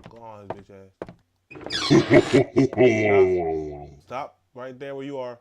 Go on, bitch ass. Stop right there where you are.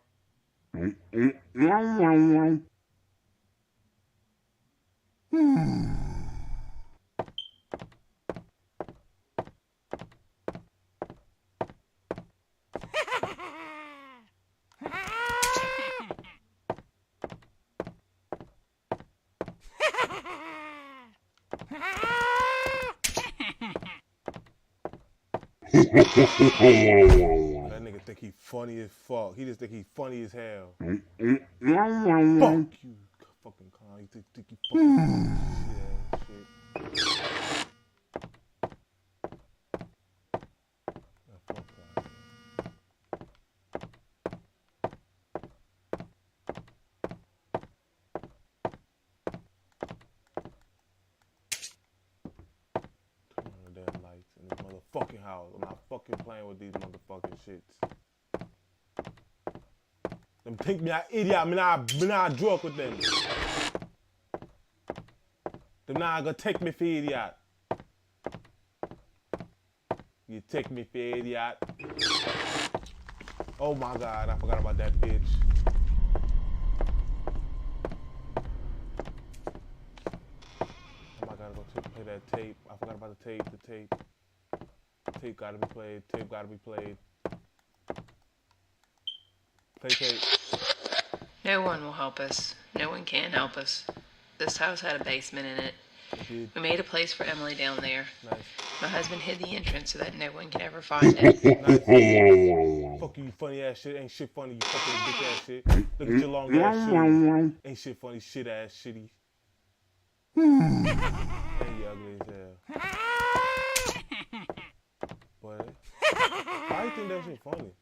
That nigga think he funny as fuck. He just think he funny as hell. Fuck you, fucking clown. You think you fucking shit. Fucking house. I'm not fucking playing with these motherfucking shits. Them think me an idiot. Me not joke with them. Them not gonna take me for idiot. You take me for idiot. Oh my god, I forgot about that bitch. Oh my god, go play that tape. I forgot about the tape. Tape gotta be played. Tape gotta be played. Play tape. No one will help us. No one can help us. This house had a basement in it. We made a place for Emily down there. Nice. My husband hid the entrance so that no one can ever find it. Nice. Fuck you funny ass shit. Ain't shit funny, you fucking bitch ass shit. Look at your long ass shit. Ain't shit funny, shit ass shitty. And you ugly as hell. What? Why do you think that shit funny?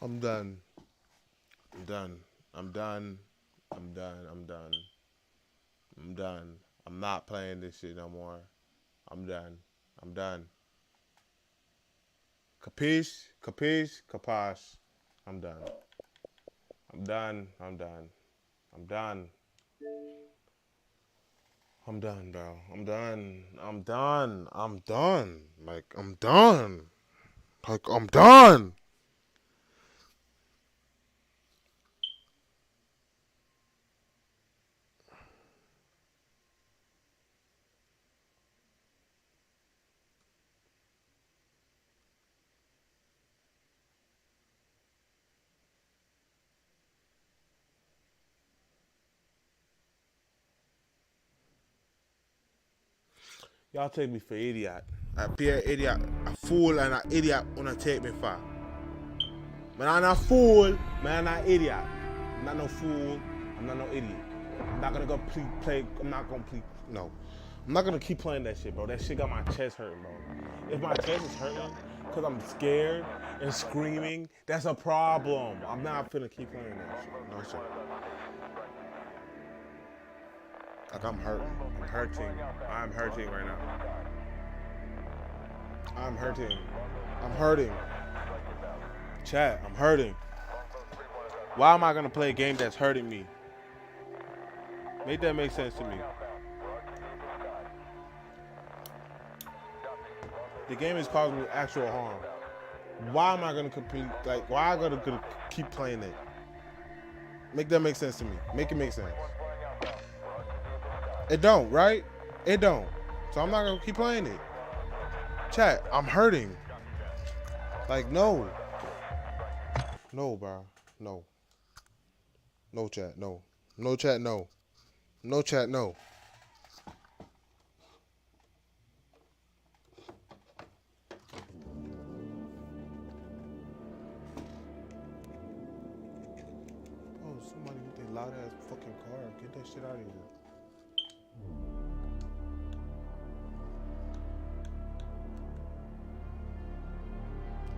I'm done. I'm done. I'm done. I'm done. I'm done. I'm done. I'm not playing this shit no more. I'm done. I'm done. Capiche? Capiche? Capash. I'm done. I'm done. I'm done. I'm done. I'm done, bro. I'm done. I'm done. I'm done. Like, I'm done. Like, I'm done. Y'all take me for idiot. I be an idiot, a fool and an idiot wanna take me for. Man, I'm not a fool, man, I'm not an idiot. I'm not no fool, I'm not no idiot. I'm not gonna go play, I'm not gonna play, no. I'm not gonna keep playing that shit, bro. That shit got my chest hurting, bro. If my chest is hurting because I'm scared and screaming, that's a problem. I'm not finna keep playing that shit. No shit. Like I'm hurting. I'm hurting. I'm hurting right now. I'm hurting. I'm hurting. Chat, I'm hurting. Why am I gonna play a game that's hurting me? Make that make sense to me. The game is causing me actual harm. Why am I gonna compete? Like, why am I gonna keep playing it? Make that make sense to me. Make it make sense. It don't, right? It don't. So I'm not gonna keep playing it. Chat, I'm hurting. Like, no. No, bro. No. No, chat, no. No, chat, no. No, chat, no. Oh, somebody with that loud ass fucking car. Get that shit out of here.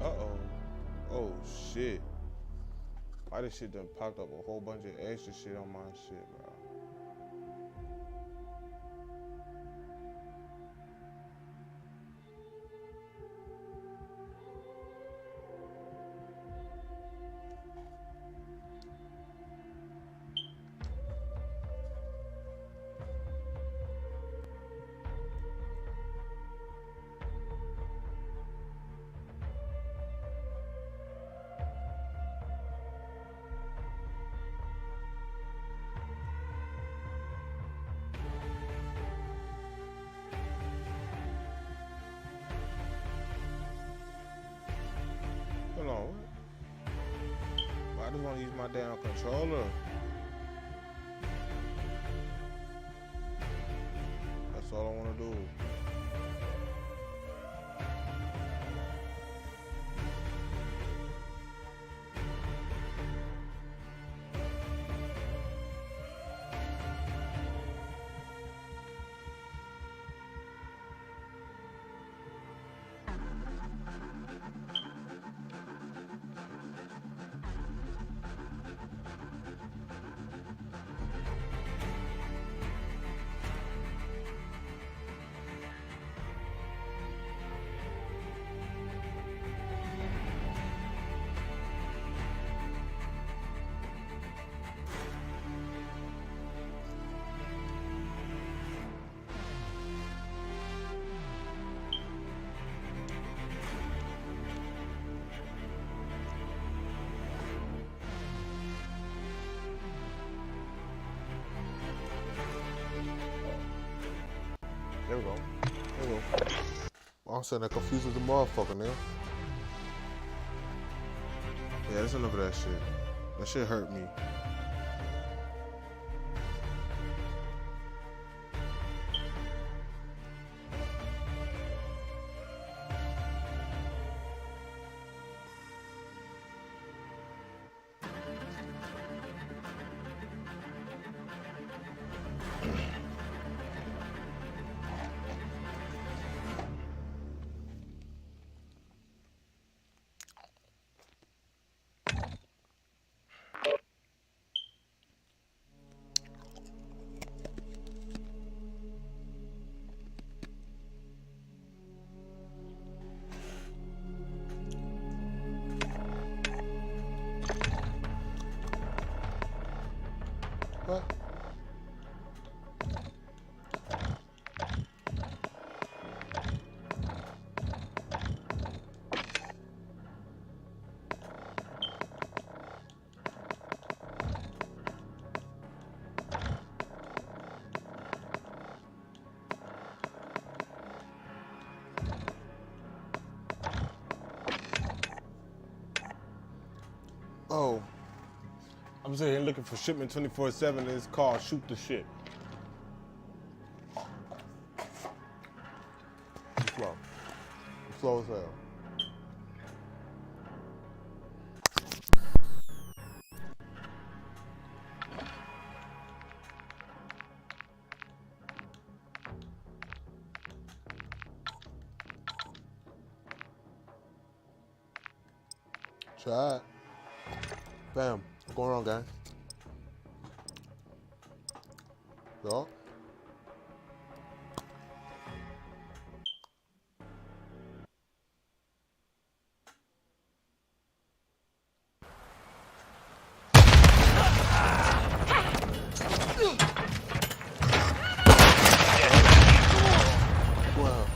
Uh-oh. Oh, shit. Why this shit done popped up a whole bunch of extra shit on my shit, bro? Hold on. I just want to use my damn controller. That's all I want to do. There we go. There we go. All of a sudden, I confused with the motherfucker now. Yeah, that's enough of that shit. That shit hurt me. What? Oh, I'm sitting here looking for shipment 24/7 and it's called Shoot the Shit. slow as hell. Try it. Bam. What's going on, guys? Yo. Wow.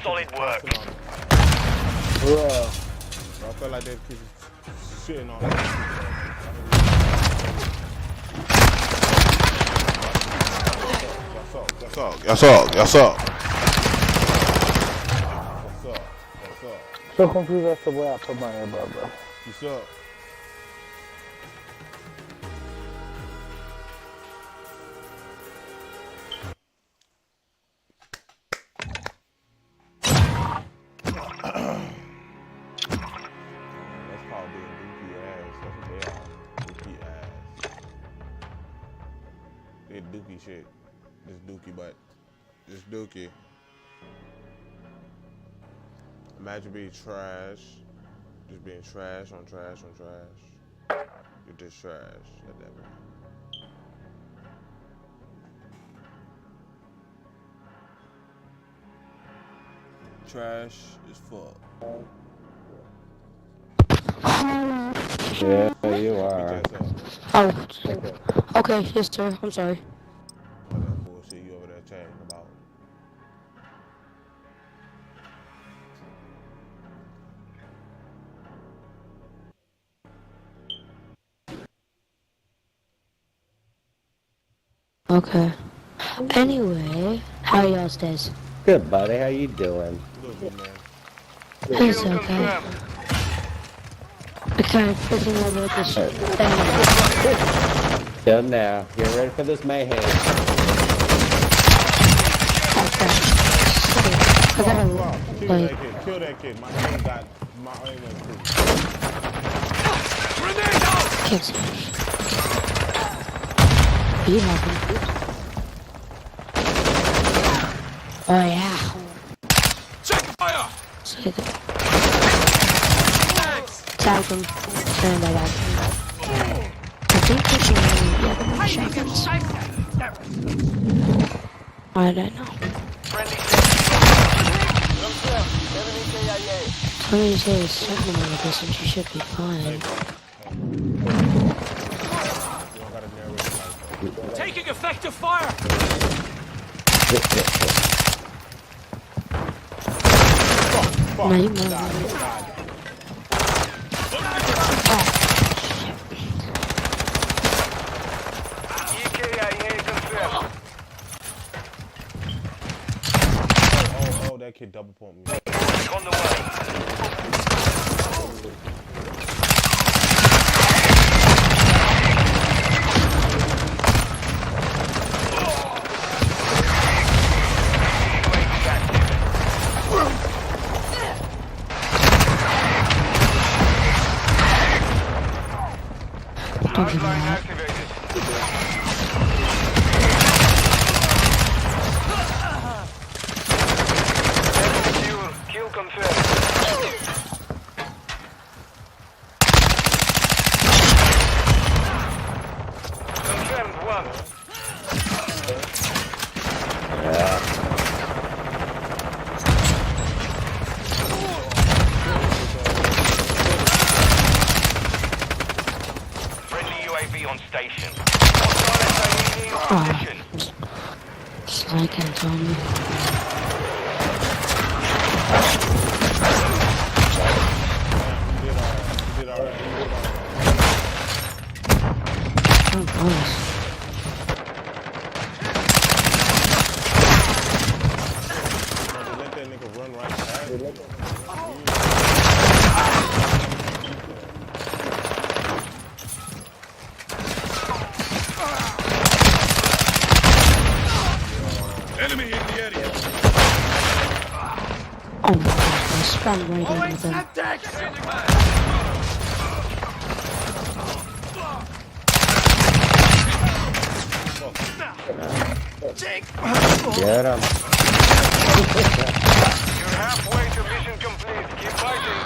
Solid work. Bro, I felt like they keep shitting on it. Yes up. So confused as to where I put my earbud, bro. What's up? That's called being dookie ass. That's what they are. Dookie ass. They dookie shit. This dookie butt. This dookie. Imagine being trash. Just being trash on trash on trash. You're just trash at that point. Trash is fuck. Yeah, you are. Oh, okay, yes sir, I'm sorry. All that bullshit you over there chatting about. Okay. Anyway, how are y'all's days? Good, buddy. How you doing? Good, man. It's okay. I kind of freaking over with this thing. Done now. Get ready for this mayhem. I gotta, Kill like, that kid. Kill that kid. My man got Can't see. You have him. Oh yeah. Check fire! See that. Tag him. Turn that out. I think we should really be able to shotguns. I don't know. Tony says something like this and she should be fine. Taking effective fire! Oh, that kid double pumped me. On the way. Don't give me that. Kill confirmed. Confirmed one. Friendly UAV on station. Oh. Slide can't tell me. Oh, nice. Let that nigga run right past me. Enemy in the area. Oh my gosh, I sprung right into them. Get him. You're halfway to mission complete. Keep fighting.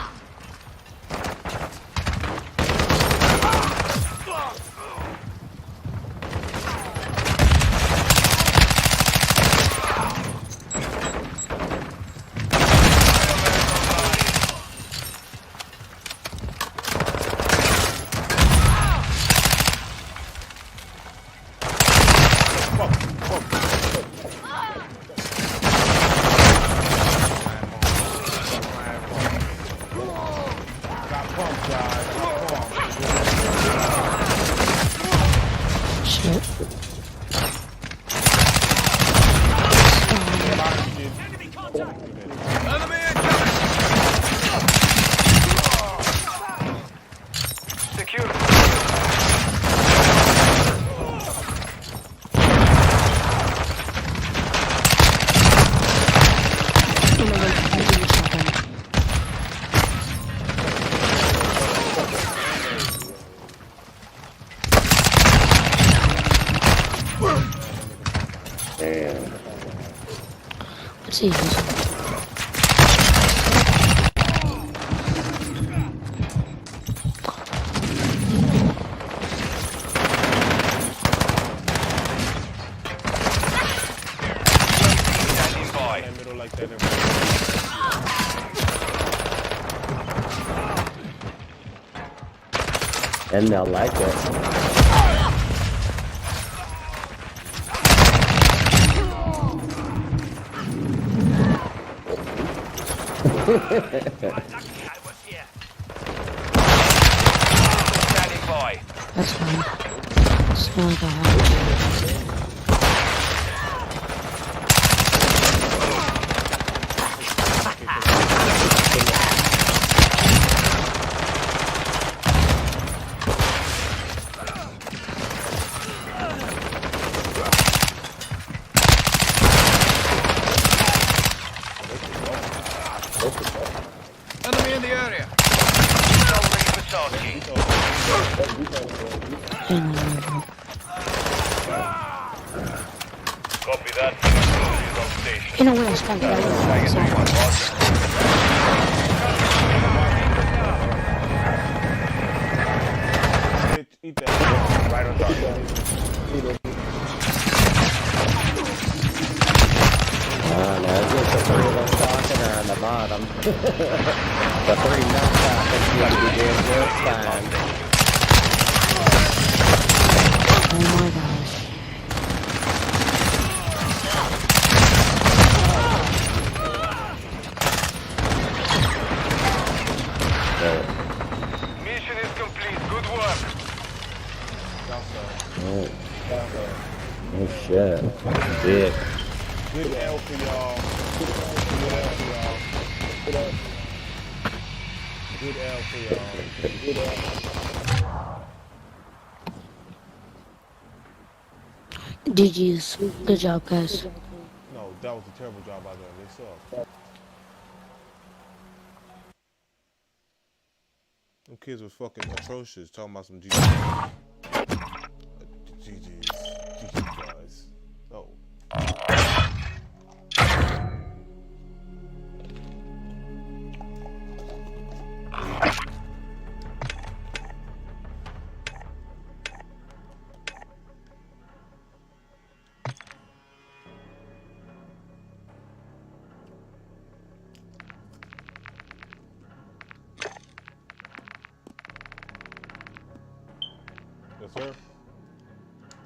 Shit. Enemy incoming. Secure. Let's see this. Standing by. And they'll like it. Standing by. That's fine. It's not like I have Enemy in the area. Copy that. Is on station. In a way, I spent Eat that. Right on target. There's just the three of us talking are on the bottom. The three nuts talking seem to be doing just fine. Oh my gosh. Mission is complete. Good work. Oh shit. Dick. Good L for y'all. Good L for y'all. Good L for y'all. Good L. GG's. Good job, guys. No, that was a terrible job out there. They suck. Them kids was fucking atrocious. Talking about some GG's. GG's guys. Oh. Yes, sir.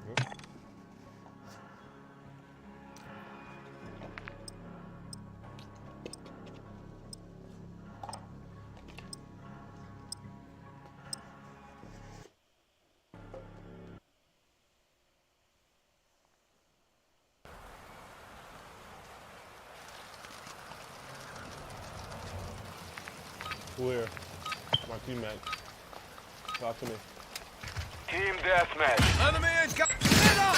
Yep. Where? My teammate. Talk to me. Team deathmatch. Enemy is coming. Get up!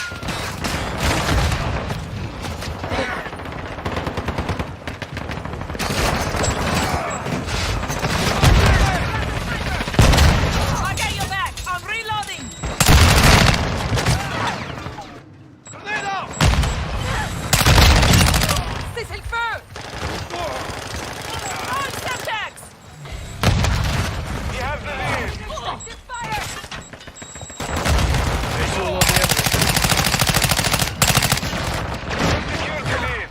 I got your back. I'm reloading. C'est le feu. On Semtex. You have the lead. Effective fire. Secure the lead.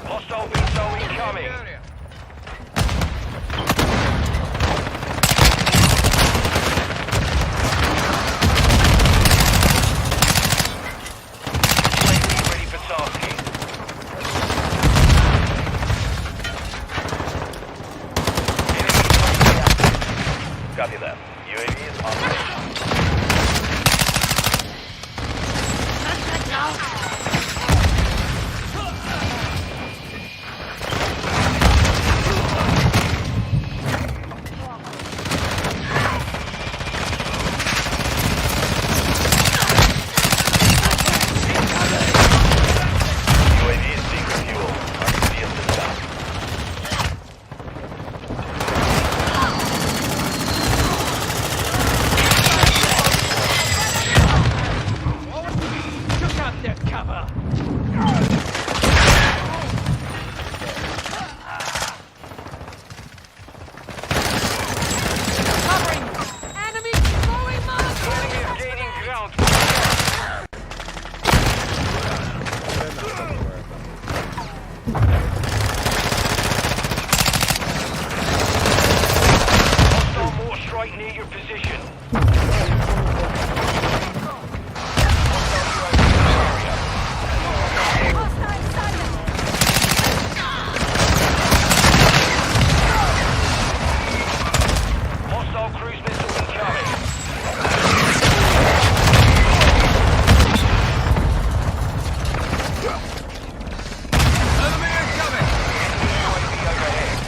Hostile missile incoming. UAV ready for tasking. Copy that. UAV is operational. UAV is being refueled. RCV is this time. Took out their Hostile cruise missile incoming. Enemy incoming. UAV overhead.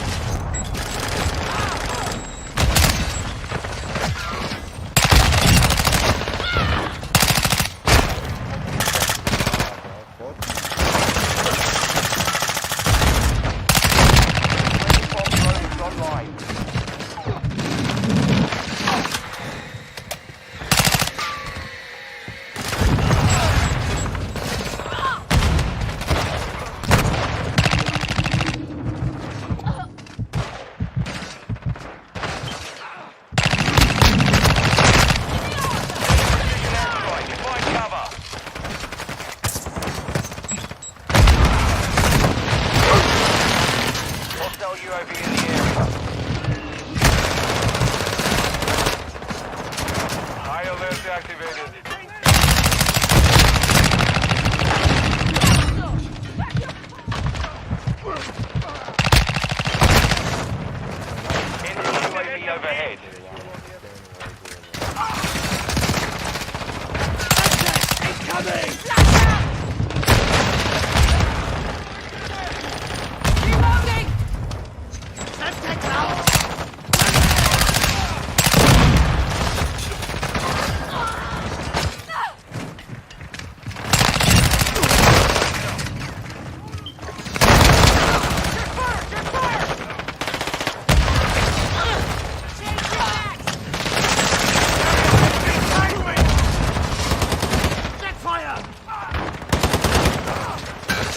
Hostile UAV in the area. High alert activated. Enemy UAV overhead. Incoming! Reloading!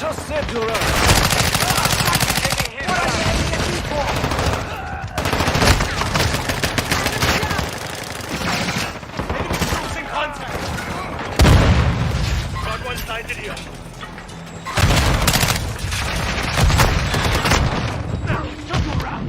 Just said you're up. Losing contact. Got one sighted here. Jump around.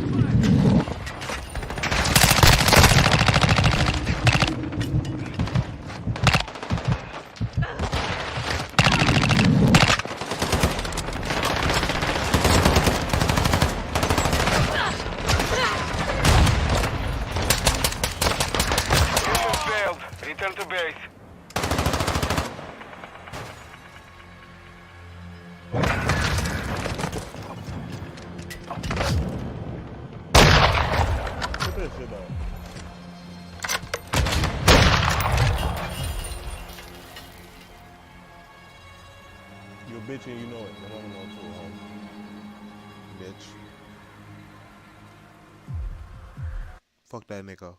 Failed. Return to base. Put that shit on. You a bitch and you know it. I don't know too, homie. Bitch. Fuck that nigga.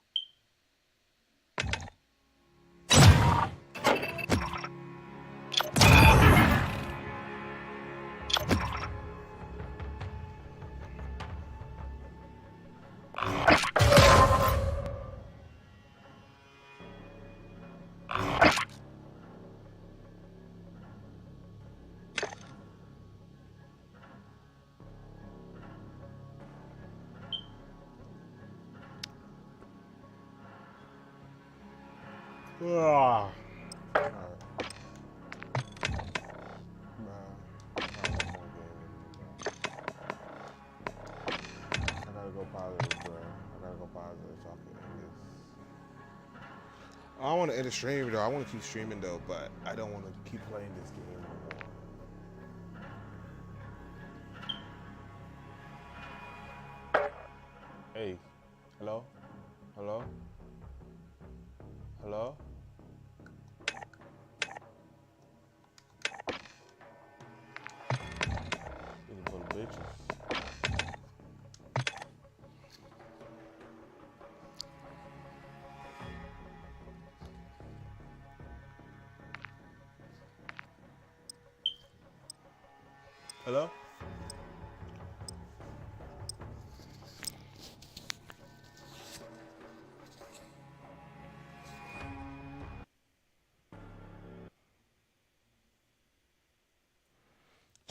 Ah. I don't want to end the stream though. I want to keep streaming though, but I don't want to keep playing this game no more. Hey, hello? Hello? Hello? Looking for the bitches. Hello?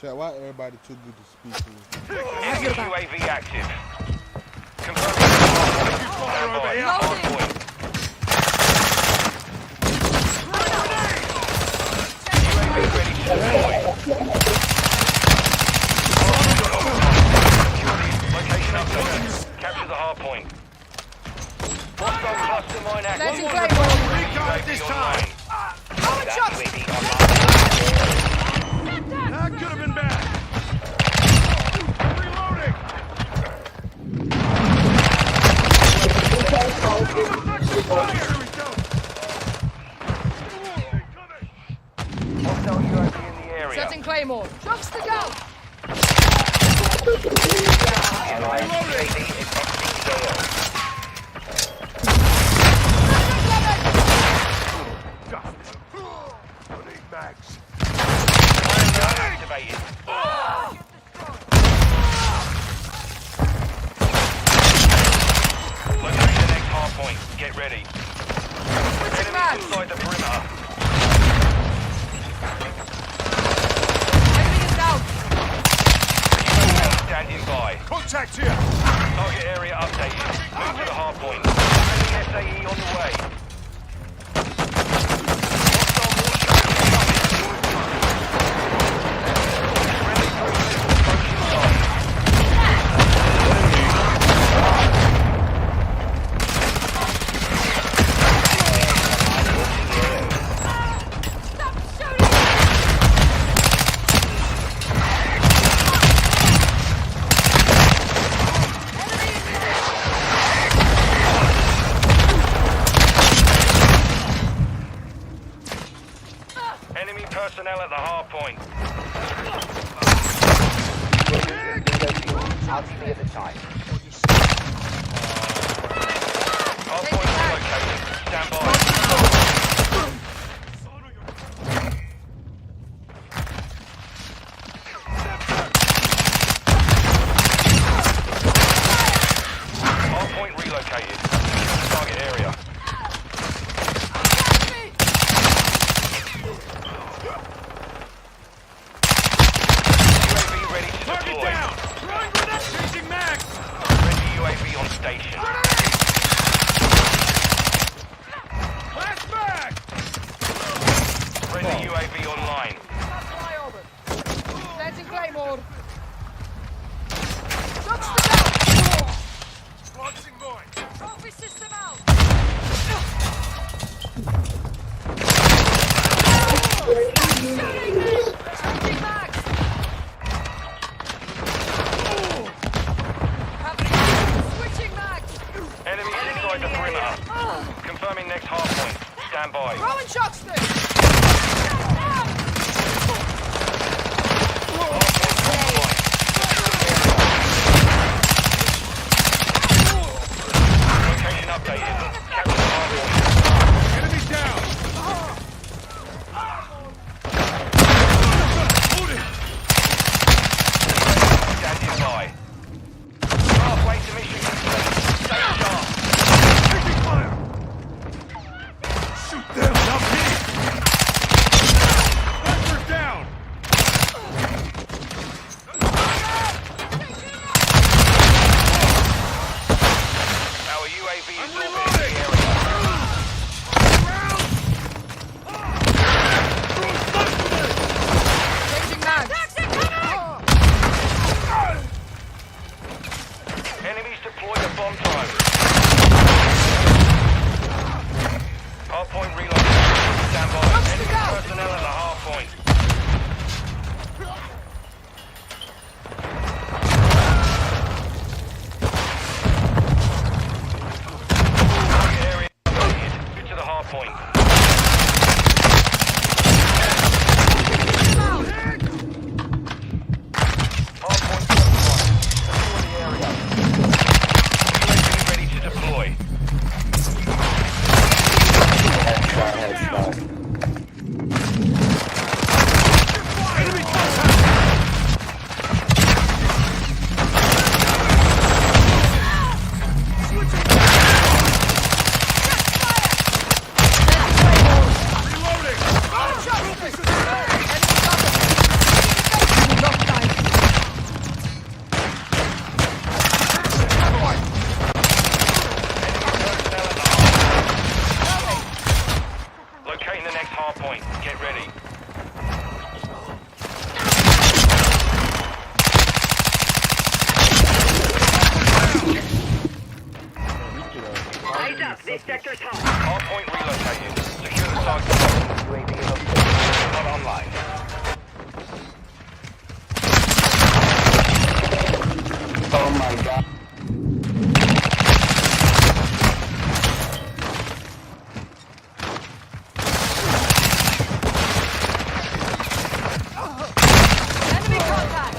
Chat, why everybody too good to speak to me? Enemy UAV active. Confirm. Stand by. On point. Setting Claymore. Recon at this time. Throwing shots. That could have been bad. Reloading. Hostile UAV in the area. Setting Claymore. Trucks to go. Activated. Locate the next hard point. Get ready. Enemies inside the perimeter. Enemy is down. Standing by. Contact here. Target area updated. Move to the hard point. Enemy SAE on the way. Enemy personnel at the hard point. I'll see you at the time. Hard point located. Stand by. Hard point relocated. Target area. UAV ready to deploy. Changing mag. Ready UAV on station. Last mag. Ready UAV online. Setting Claymore. Trucks to go. Launching void. Trophy system out. Changing mags. Switching mags. Enemies inside the perimeter. Confirming next hard point. Stand by. Throwing shots through. Location updated. Capture the hard point. Enemy down. Standing by. Halfway to mission complete. Stay sharp. Taking fire. Shoot them, not me. Snipers down. Our UAV is orbiting the area. Changing mags. Enemies deploy the bomb time. Hard point reloaded. Stand by. Enemy personnel at the hard point. Heads up, this sector's hot. Hardpoint relocated. Secure the target. UAV is on. Not online. Oh my god. Enemy contact!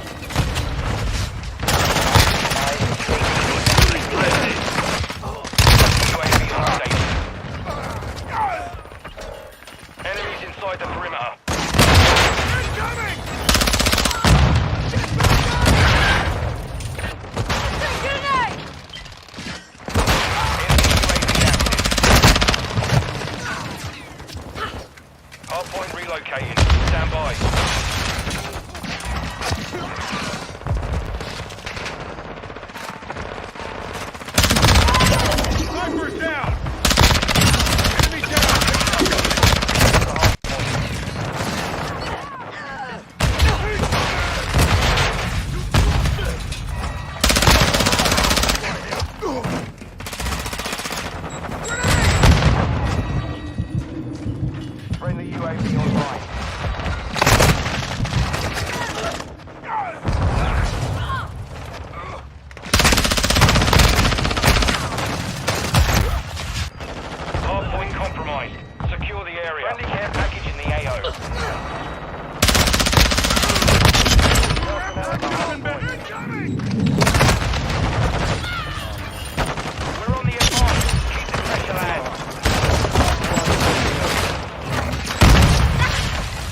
UAV on station. Enemies inside the perimeter. Incoming! Grenade! Hardpoint relocated. Stand by. Sniper's down! Enemy down! Friendly UAV online. Hardpoint compromised. Secure the area. Friendly care package in the AO. We're on the advance. Keep the pressure land.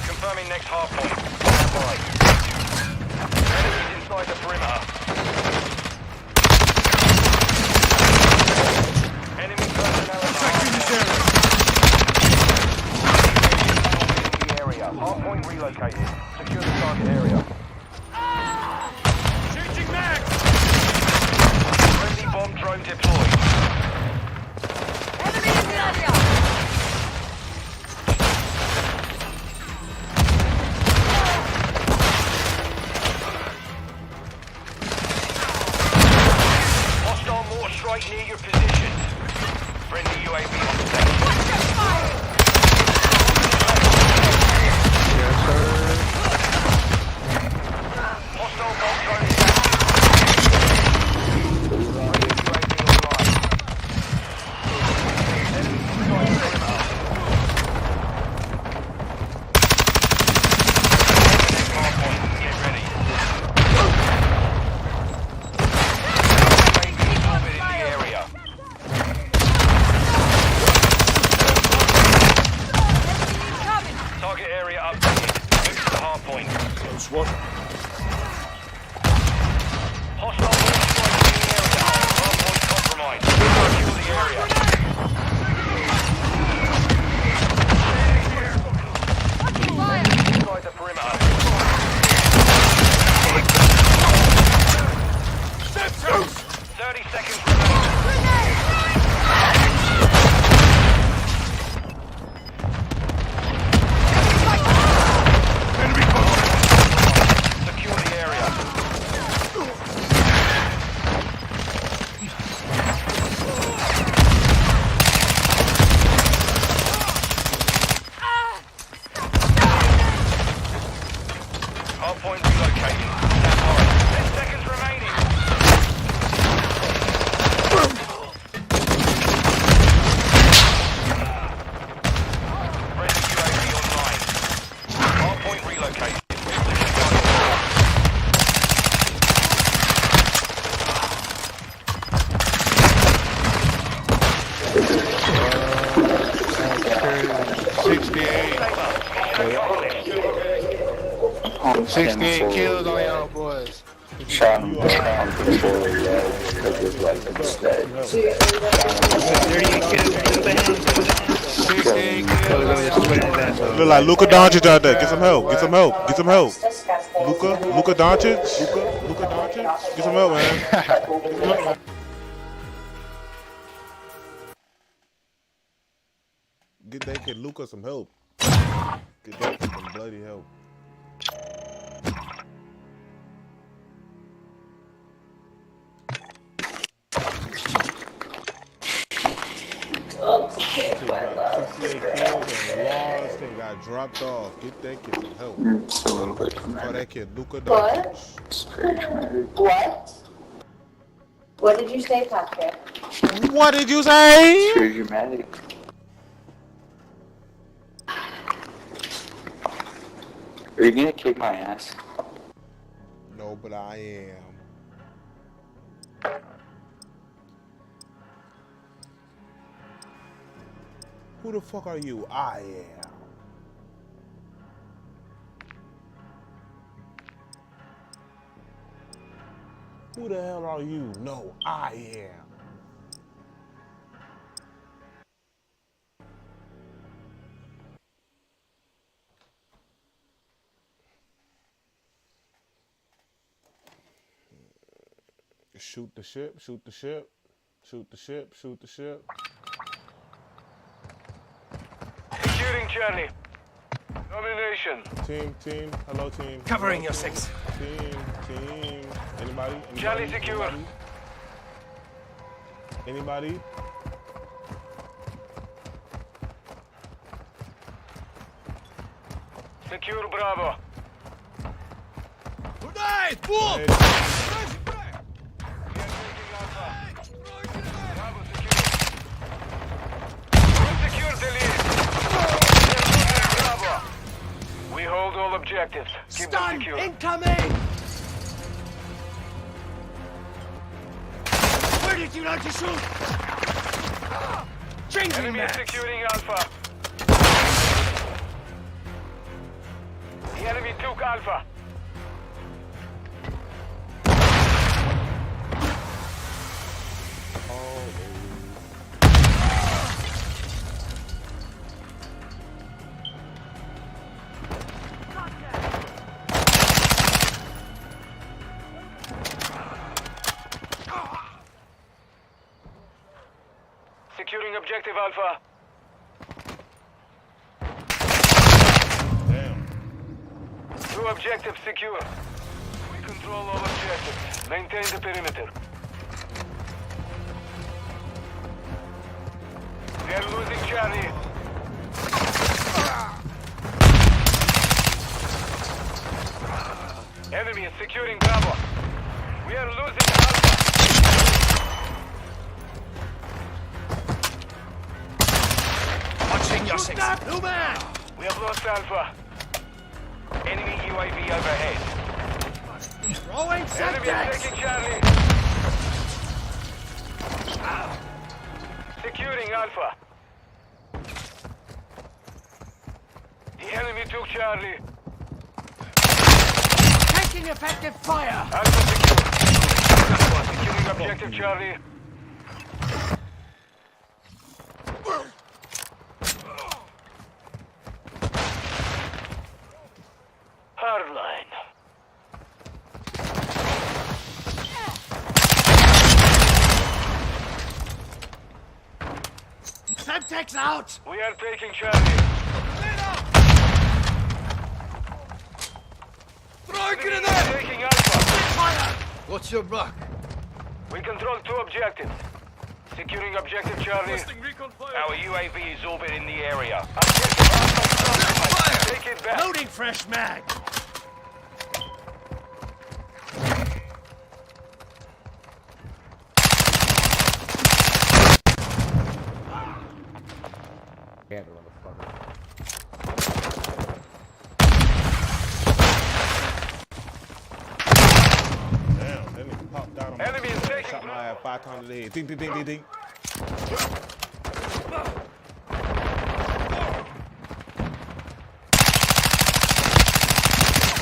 Confirming next hardpoint. Stand by. Enemies inside the perimeter. Enemy personnel attacking this area. Hardpoint relocated. Secure the target area. Shooting mag! Friendly bomb drone deployed. Enemy in the area! Hostile mortar strike near your position. Friendly UAV on station. Hostile bomb drone is active. Friendly UAV online. Enemy inside the perimeter. Next hardpoint. Get ready. UAV orbit in the area. Target area updated. Move to the hardpoint. SWAT. Hostile bomb strike in the area. Hardpoint compromised. Secure the area. Inside the perimeter. 30 seconds remaining. Secure the area. Hardpoint relocating. Stand by. 10 seconds remaining. Friendly UAV online. Hardpoint relocated. On 68 kills on y'all boys. Shot him down before he took his weapons dead. 38 kills. Look like Luka Doncic out there. Get some help. Get some help. Get some help. Luka Doncic. Luka Doncic. Get some help, man. Get that kid Luka some help. Get that kid some bloody help. left by left. 68 kills and lost and got dropped off. Get that kid some help. It's a little bit dramatic. Oh, that kid Luka What? Doncic. It's pretty dramatic. What? What did you say, Patrick? What did you say? It's pretty dramatic. Are you gonna kick my ass? No, but I am. Who the fuck are you? I am. Who the hell are you? No, I am. Shoot the ship, shoot the ship, shoot the ship, shoot the ship. Securing Charlie. Domination. Team, hello team. Covering hello, your team. six. Team. Anybody? Charlie secure. Anybody? Secure Bravo. Hey, Secure the lead. Bravo. We hold all objectives. Keep them secure. Incoming! Where did you like to shoot? Changing Enemy max. securing Alpha. The enemy took Alpha. Securing objective Alpha. Damn. Two objectives secure. We control all objectives. Maintain the perimeter. We are losing Charlie. Enemy is securing Bravo. We are losing Alpha. Watching your six. We have lost Alpha. Enemy UAV overhead. Throwing Enemy is taking Charlie. Securing Alpha. The enemy took Charlie. Taking effective fire. Alpha secure. Securing objective Charlie. Hardline. Semtex out. We are taking Charlie. Throw Enemy taking Alpha. Fire. What's your mark? We control two objectives. Securing objective Charlie. Our UAV is orbiting the area. Objective Alpha compromised. Take it back. Loading fresh mag. Damn, that nigga popped out on my Enemy is taking shot my ass 5 times in the head. Ding, ding, ding, ding, ding.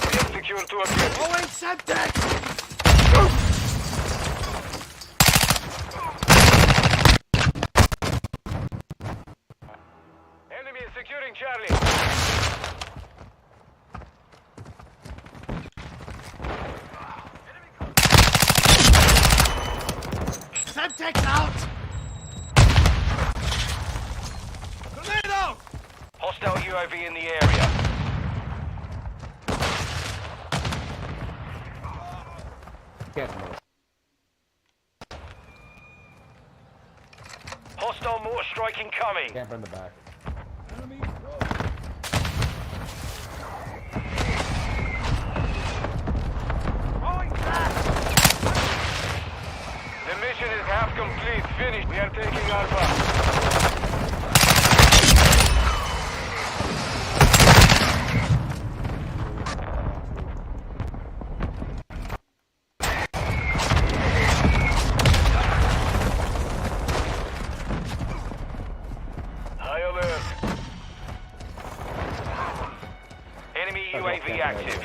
We have secured two objectives. Throwing Semtex. Enemy is securing Charlie. Semtex out. Tornado. Hostile UAV in the area. Hostile mortar strike incoming. Camp in the back. The mission is half complete. Finished. We are taking Alpha. High alert. Enemy UAV active.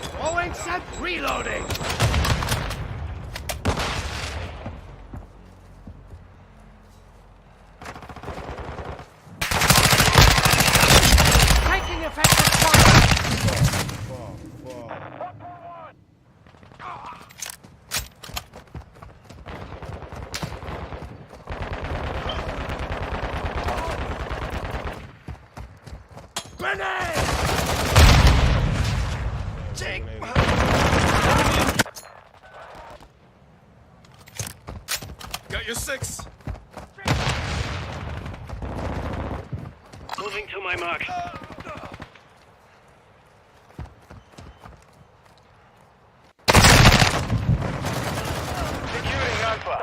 Throwing set, reloading. Taking effective fire. Grenade! Got your 6. Moving to my mark. Securing Alpha.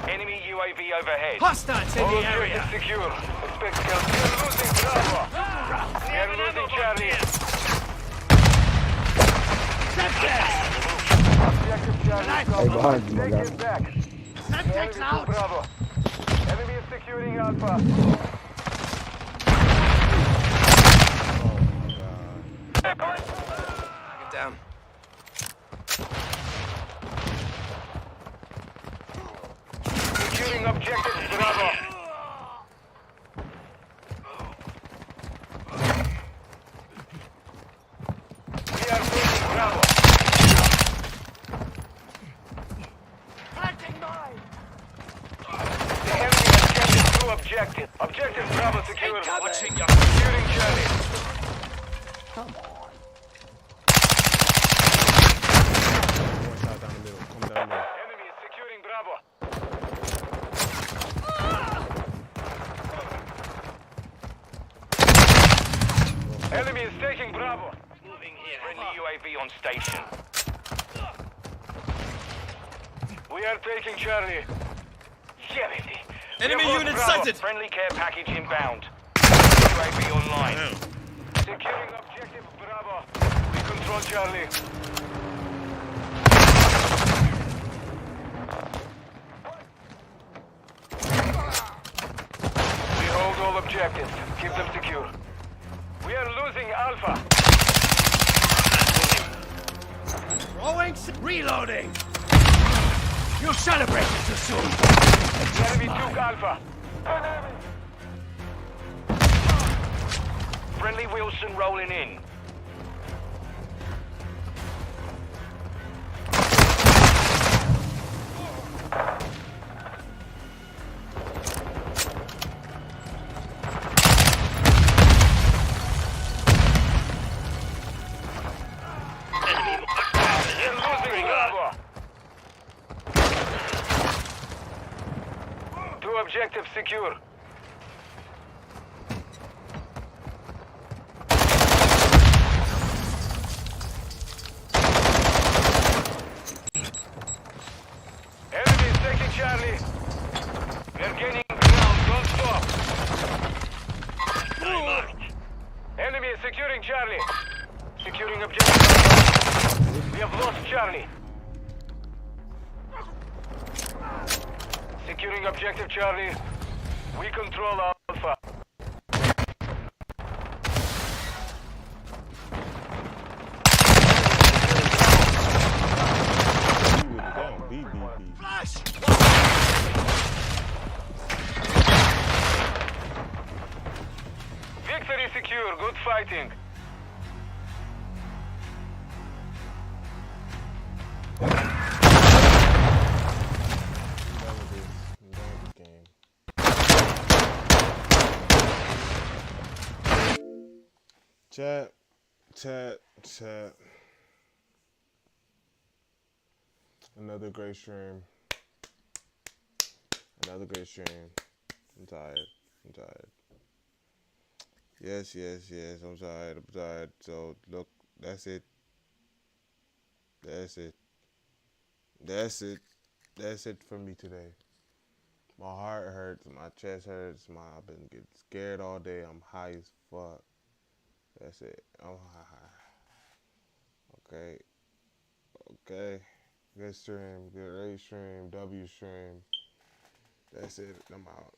Enemy UAV overhead. Hostiles in All the area. objectives secure. Expect kills. We are losing Bravo. We are losing Charlie. Objective Charlie. behind you, my guy. Take it back. Semtex out. Bravo. Enemy is securing Alpha. Get down. Securing objective Bravo. We are taking Bravo. Planting mine. The enemy has captured 2 objectives. Objective Bravo secured. Watching you. Securing Charlie. One shot down the middle. Come down the middle. Enemy is securing Bravo. Enemy is taking Bravo. Moving here. Friendly UAV on station. We are taking Charlie. Sheriff. Enemy unit sighted. Friendly care package inbound. UAV online. Securing objective Bravo. We control Charlie. We hold all objectives. Keep them secure. We are losing Alpha. Throwing set, reloading. You celebrated too soon. The enemy took Alpha. Friendly Wilson rolling in. We're losing Alpha. 2 objectives secure. Enemy is taking Charlie. We're gaining ground. Don't stop. Enemy is securing Charlie. Securing objective. We have lost Charlie. Securing objective Charlie. We control Alpha. Flash. Victory secure. Good fighting. Chat. Another great stream. I'm tired. Yes, I'm tired. So, look, that's it for me today. My heart hurts, my chest hurts, I've been getting scared all day. I'm high as fuck. That's it. I'm high. Okay. Good stream, good A stream, W stream. That's it. I'm out.